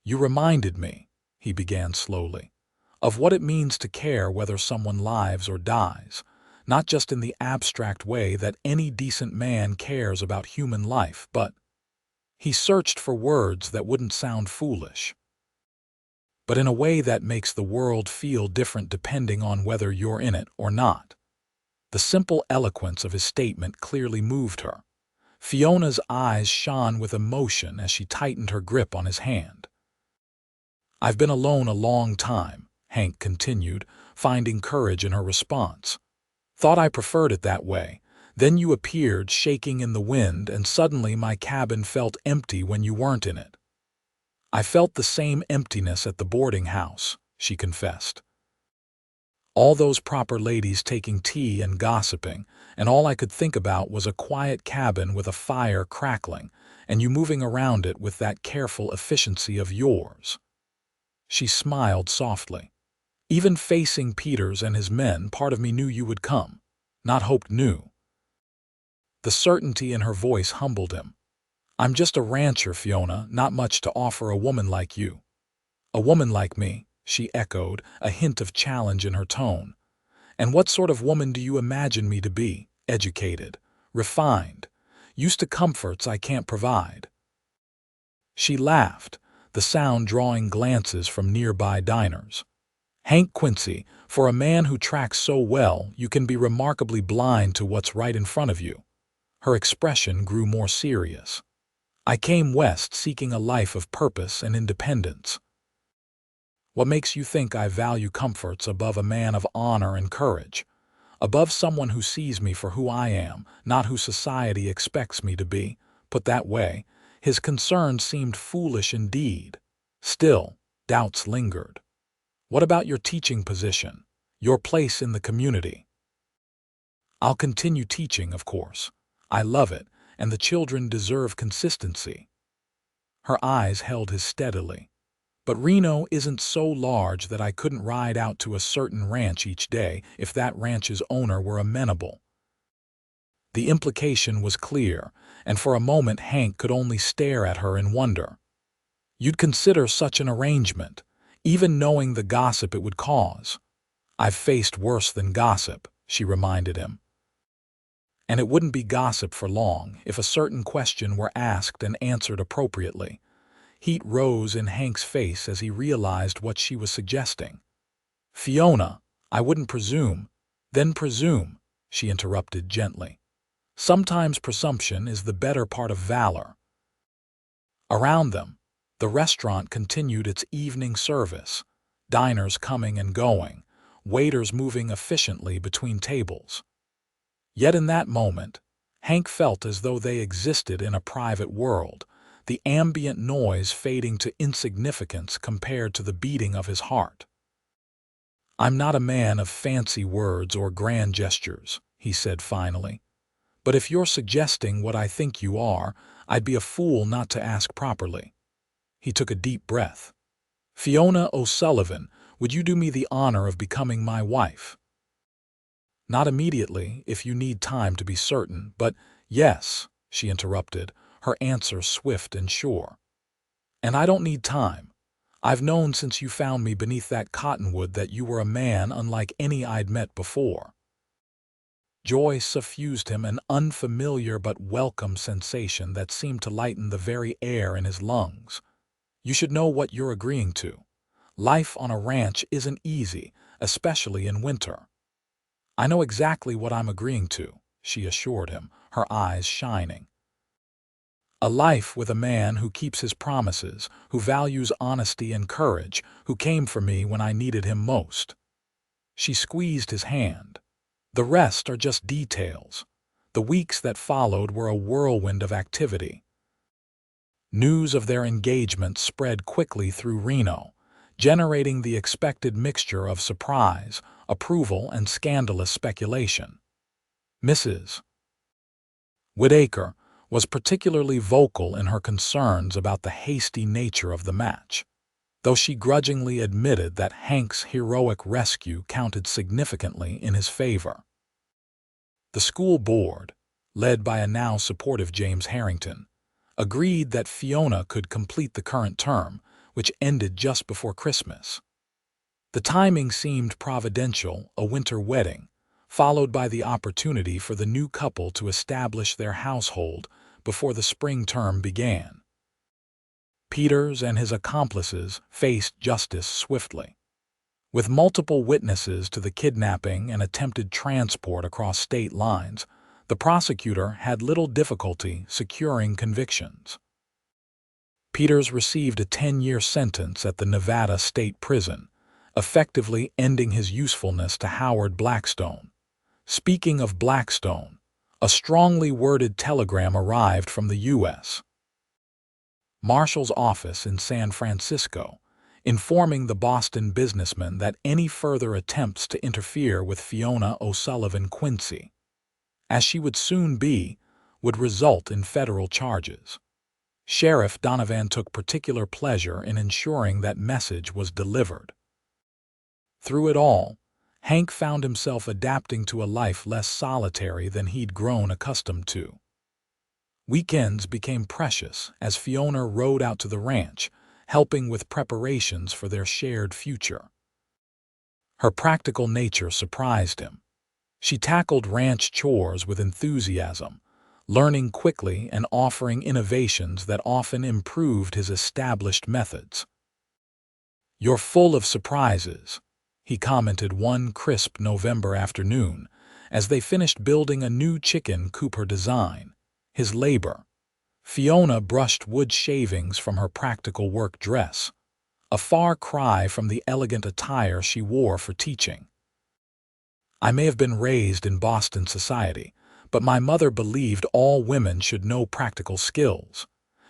"You reminded me," he began slowly, "of what it means to care whether someone lives or dies, not just in the abstract way that any decent man cares about human life, but—" he searched for words that wouldn't sound foolish. "But in a way that makes the world feel different depending on whether you're in it or not." The simple eloquence of his statement clearly moved her. Fiona's eyes shone with emotion as she tightened her grip on his hand. "I've been alone a long time," Hank continued, finding courage in her response. "Thought I preferred it that way. Then you appeared, shaking in the wind, and suddenly my cabin felt empty when you weren't in it." "I felt the same emptiness at the boarding house," she confessed. "All those proper ladies taking tea and gossiping, and all I could think about was a quiet cabin with a fire crackling, and you moving around it with that careful efficiency of yours." She smiled softly. "Even facing Peters and his men, part of me knew you would come. Not hoped, knew." The certainty in her voice humbled him. "I'm just a rancher, Fiona, not much to offer a woman like you." "A woman like me," she echoed, a hint of challenge in her tone. "And what sort of woman do you imagine me to be? Educated, refined, used to comforts I can't provide?" She laughed, the sound drawing glances from nearby diners. "Hank Quincy, for a man who tracks so well, you can be remarkably blind to what's right in front of you." Her expression grew more serious. "I came west seeking a life of purpose and independence." "What makes you think I value comforts above a man of honor and courage? Above someone who sees me for who I am, not who society expects me to be?" Put that way, his concern seemed foolish indeed. Still, doubts lingered. "What about your teaching position? Your place in the community?" "I'll continue teaching, of course. I love it, and the children deserve consistency." Her eyes held his steadily. "But Reno isn't so large that I couldn't ride out to a certain ranch each day if that ranch's owner were amenable." The implication was clear, and for a moment Hank could only stare at her in wonder. You'd consider such an arrangement, even knowing the gossip it would cause. I've faced worse than gossip, she reminded him. And it wouldn't be gossip for long if a certain question were asked and answered appropriately. Heat rose in Hank's face as he realized what she was suggesting. Fiona, I wouldn't presume. Then presume, she interrupted gently. Sometimes presumption is the better part of valor. Around them, the restaurant continued its evening service, diners coming and going, waiters moving efficiently between tables. Yet in that moment, Hank felt as though they existed in a private world, the ambient noise fading to insignificance compared to the beating of his heart. I'm not a man of fancy words or grand gestures, he said finally. But if you're suggesting what I think you are, I'd be a fool not to ask properly. He took a deep breath. Fiona O'Sullivan, would you do me the honor of becoming my wife? Not immediately, if you need time to be certain, but yes, she interrupted, her answer swift and sure. And I don't need time. I've known since you found me beneath that cottonwood that you were a man unlike any I'd met before. Joy suffused him, an unfamiliar but welcome sensation that seemed to lighten the very air in his lungs. You should know what you're agreeing to. Life on a ranch isn't easy, especially in winter. I know exactly what I'm agreeing to, she assured him, her eyes shining. A life with a man who keeps his promises, who values honesty and courage, who came for me when I needed him most. She squeezed his hand. The rest are just details. The weeks that followed were a whirlwind of activity. News of their engagement spread quickly through Reno, generating the expected mixture of surprise, approval, and scandalous speculation. Mrs. Whitaker was particularly vocal in her concerns about the hasty nature of the match, though she grudgingly admitted that Hank's heroic rescue counted significantly in his favor. The school board, led by a now supportive James Harrington, agreed that Fiona could complete the current term, which ended just before Christmas. The timing seemed providential, a winter wedding, followed by the opportunity for the new couple to establish their household before the spring term began. Peters and his accomplices faced justice swiftly. With multiple witnesses to the kidnapping and attempted transport across state lines, the prosecutor had little difficulty securing convictions. Peters received a 10-year sentence at the Nevada State Prison, effectively ending his usefulness to Howard Blackstone. Speaking of Blackstone, a strongly worded telegram arrived from the U.S. Marshal's office in San Francisco, informing the Boston businessman that any further attempts to interfere with Fiona O'Sullivan Quincy, as she would soon be, would result in federal charges. Sheriff Donovan took particular pleasure in ensuring that message was delivered. Through it all, Hank found himself adapting to a life less solitary than he'd grown accustomed to. Weekends became precious as Fiona rode out to the ranch, helping with preparations for their shared future. Her practical nature surprised him. She tackled ranch chores with enthusiasm, learning quickly and offering innovations that often improved his established methods. "You're full of surprises," he commented one crisp November afternoon as they finished building a new chicken coop. Her design, his labor. Fiona brushed wood shavings from her practical work dress, a far cry from the elegant attire she wore for teaching. "I may have been raised in Boston society, but my mother believed all women should know practical skills.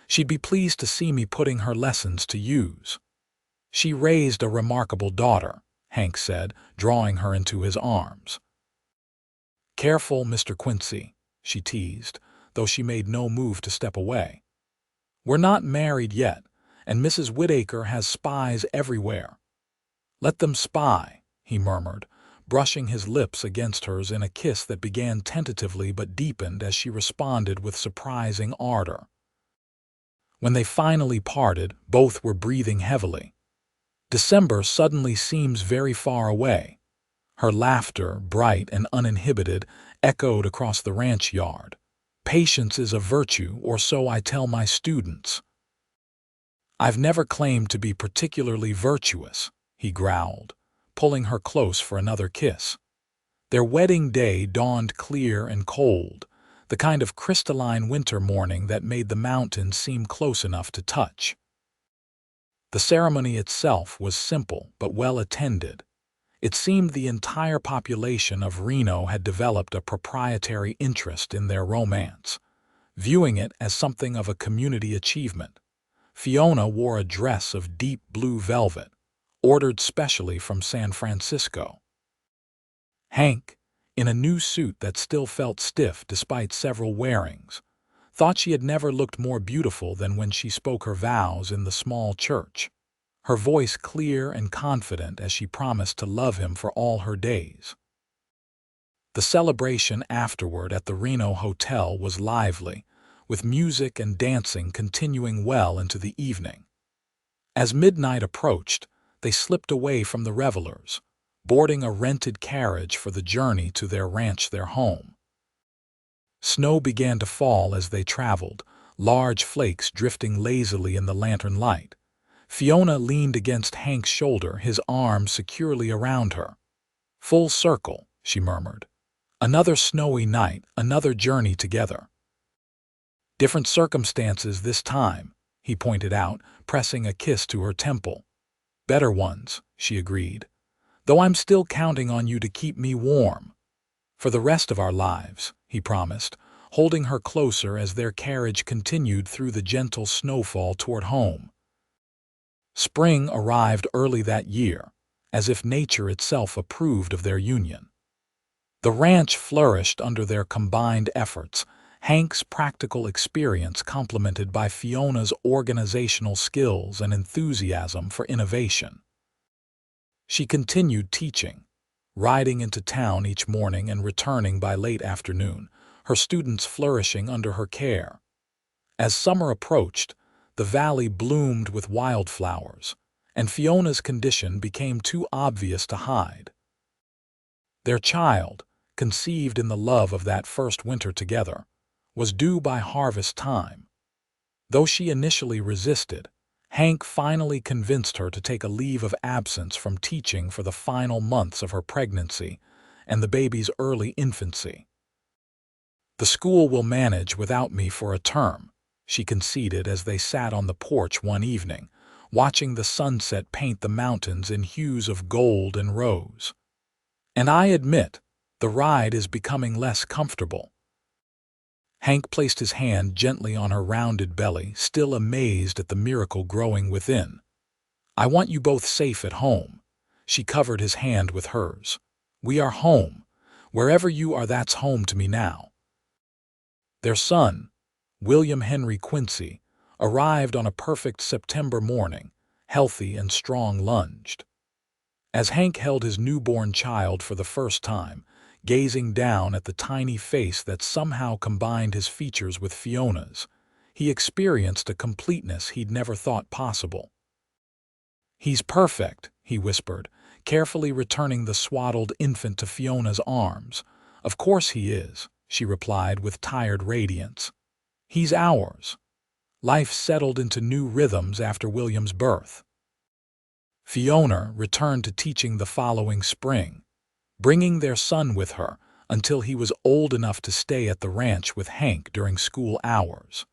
She'd be pleased to see me putting her lessons to use. She raised a remarkable daughter," Hank said, drawing her into his arms. "Careful, Mr. Quincy," she teased, though she made no move to step away. "We're not married yet, and Mrs. Whitaker has spies everywhere." "Let them spy," he murmured, brushing his lips against hers in a kiss that began tentatively but deepened as she responded with surprising ardor. When they finally parted, both were breathing heavily. December suddenly seems very far away. Her laughter, bright and uninhibited, echoed across the ranch yard. Patience is a virtue, or so I tell my students. I've never claimed to be particularly virtuous, he growled, pulling her close for another kiss. Their wedding day dawned clear and cold, the kind of crystalline winter morning that made the mountains seem close enough to touch. The ceremony itself was simple but well attended. It seemed the entire population of Reno had developed a proprietary interest in their romance, viewing it as something of a community achievement. Fiona wore a dress of deep blue velvet, ordered specially from San Francisco. Hank, in a new suit that still felt stiff despite several wearings, thought she had never looked more beautiful than when she spoke her vows in the small church, her voice clear and confident as she promised to love him for all her days. The celebration afterward at the Reno Hotel was lively, with music and dancing continuing well into the evening. As midnight approached, they slipped away from the revelers, boarding a rented carriage for the journey to their ranch, their home. Snow began to fall as they traveled, large flakes drifting lazily in the lantern light. Fiona leaned against Hank's shoulder, his arm securely around her. "Full circle," she murmured. "Another snowy night, another journey together." "Different circumstances this time," he pointed out, pressing a kiss to her temple. "Better ones," she agreed. "Though I'm still counting on you to keep me warm." "For the rest of our lives," he promised, holding her closer as their carriage continued through the gentle snowfall toward home. Spring arrived early that year, as if nature itself approved of their union. The ranch flourished under their combined efforts, Hank's practical experience complemented by Fiona's organizational skills and enthusiasm for innovation. She continued teaching, riding into town each morning and returning by late afternoon, her students flourishing under her care. As summer approached, the valley bloomed with wildflowers, and Fiona's condition became too obvious to hide. Their child, conceived in the love of that first winter together, was due by harvest time. Though she initially resisted, Hank finally convinced her to take a leave of absence from teaching for the final months of her pregnancy and the baby's early infancy. "The school will manage without me for a term," she conceded as they sat on the porch one evening, watching the sunset paint the mountains in hues of gold and rose. "And I admit, the ride is becoming less comfortable." Hank placed his hand gently on her rounded belly, still amazed at the miracle growing within. "I want you both safe at home." She covered his hand with hers. "We are home. Wherever you are, that's home to me now." Their son, William Henry Quincy, arrived on a perfect September morning, healthy and strong-lunged. As Hank held his newborn child for the first time, gazing down at the tiny face that somehow combined his features with Fiona's, he experienced a completeness he'd never thought possible. "He's perfect," he whispered, carefully returning the swaddled infant to Fiona's arms. "Of course he is," she replied with tired radiance. "He's ours." Life settled into new rhythms after William's birth. Fiona returned to teaching the following spring, bringing their son with her until he was old enough to stay at the ranch with Hank during school hours.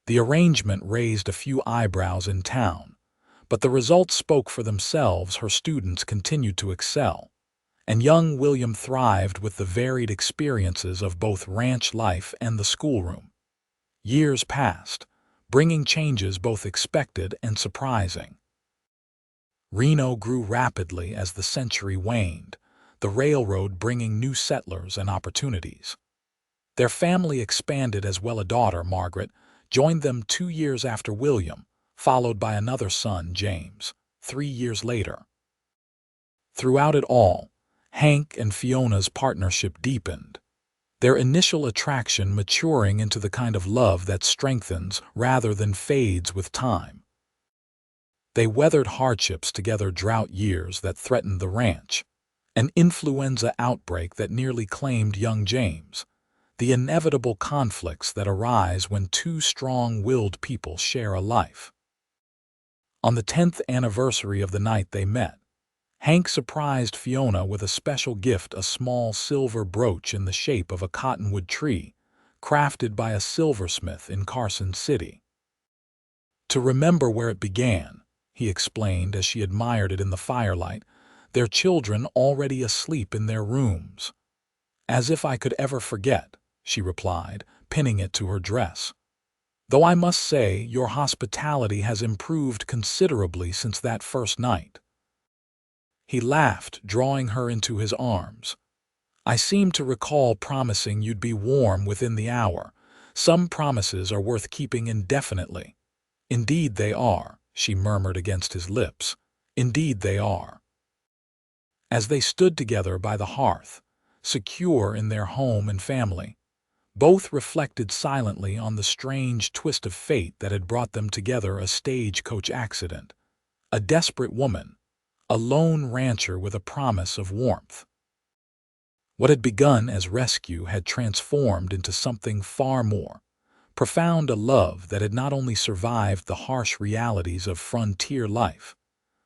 The arrangement raised a few eyebrows in town, but the results spoke for themselves. Her students continued to excel, and young William thrived with the varied experiences of both ranch life and the schoolroom. Years passed, bringing changes both expected and surprising. Reno grew rapidly as the century waned, the railroad bringing new settlers and opportunities. Their family expanded as well. A daughter, Margaret, joined them 2 years after William, followed by another son, James, 3 years later. Throughout it all, Hank and Fiona's partnership deepened. their initial attraction maturing into the kind of love that strengthens rather than fades with time. They weathered hardships together, drought years that threatened the ranch, an influenza outbreak that nearly claimed young James, the inevitable conflicts that arise when two strong-willed people share a life. On the 10th anniversary of the night they met, Hank surprised Fiona with a special gift, a small silver brooch in the shape of a cottonwood tree, crafted by a silversmith in Carson City. To remember where it began, he explained as she admired it in the firelight, their children already asleep in their rooms. As if I could ever forget, she replied, pinning it to her dress. Though I must say your hospitality has improved considerably since that first night. He laughed, drawing her into his arms. I seem to recall promising you'd be warm within the hour. Some promises are worth keeping indefinitely. Indeed they are, she murmured against his lips. Indeed they are. As they stood together by the hearth, secure in their home and family, both reflected silently on the strange twist of fate that had brought them together: a stagecoach accident, a desperate woman, a lone rancher with a promise of warmth. What had begun as rescue had transformed into something far more profound, a love that had not only survived the harsh realities of frontier life,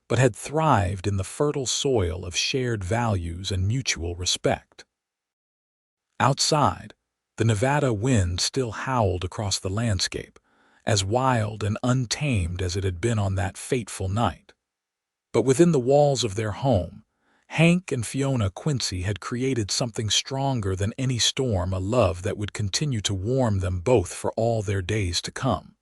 but had thrived in the fertile soil of shared values and mutual respect. Outside, the Nevada wind still howled across the landscape, as wild and untamed as it had been on that fateful night. But within the walls of their home, Hank and Fiona Quincy had created something stronger than any storm, a love that would continue to warm them both for all their days to come.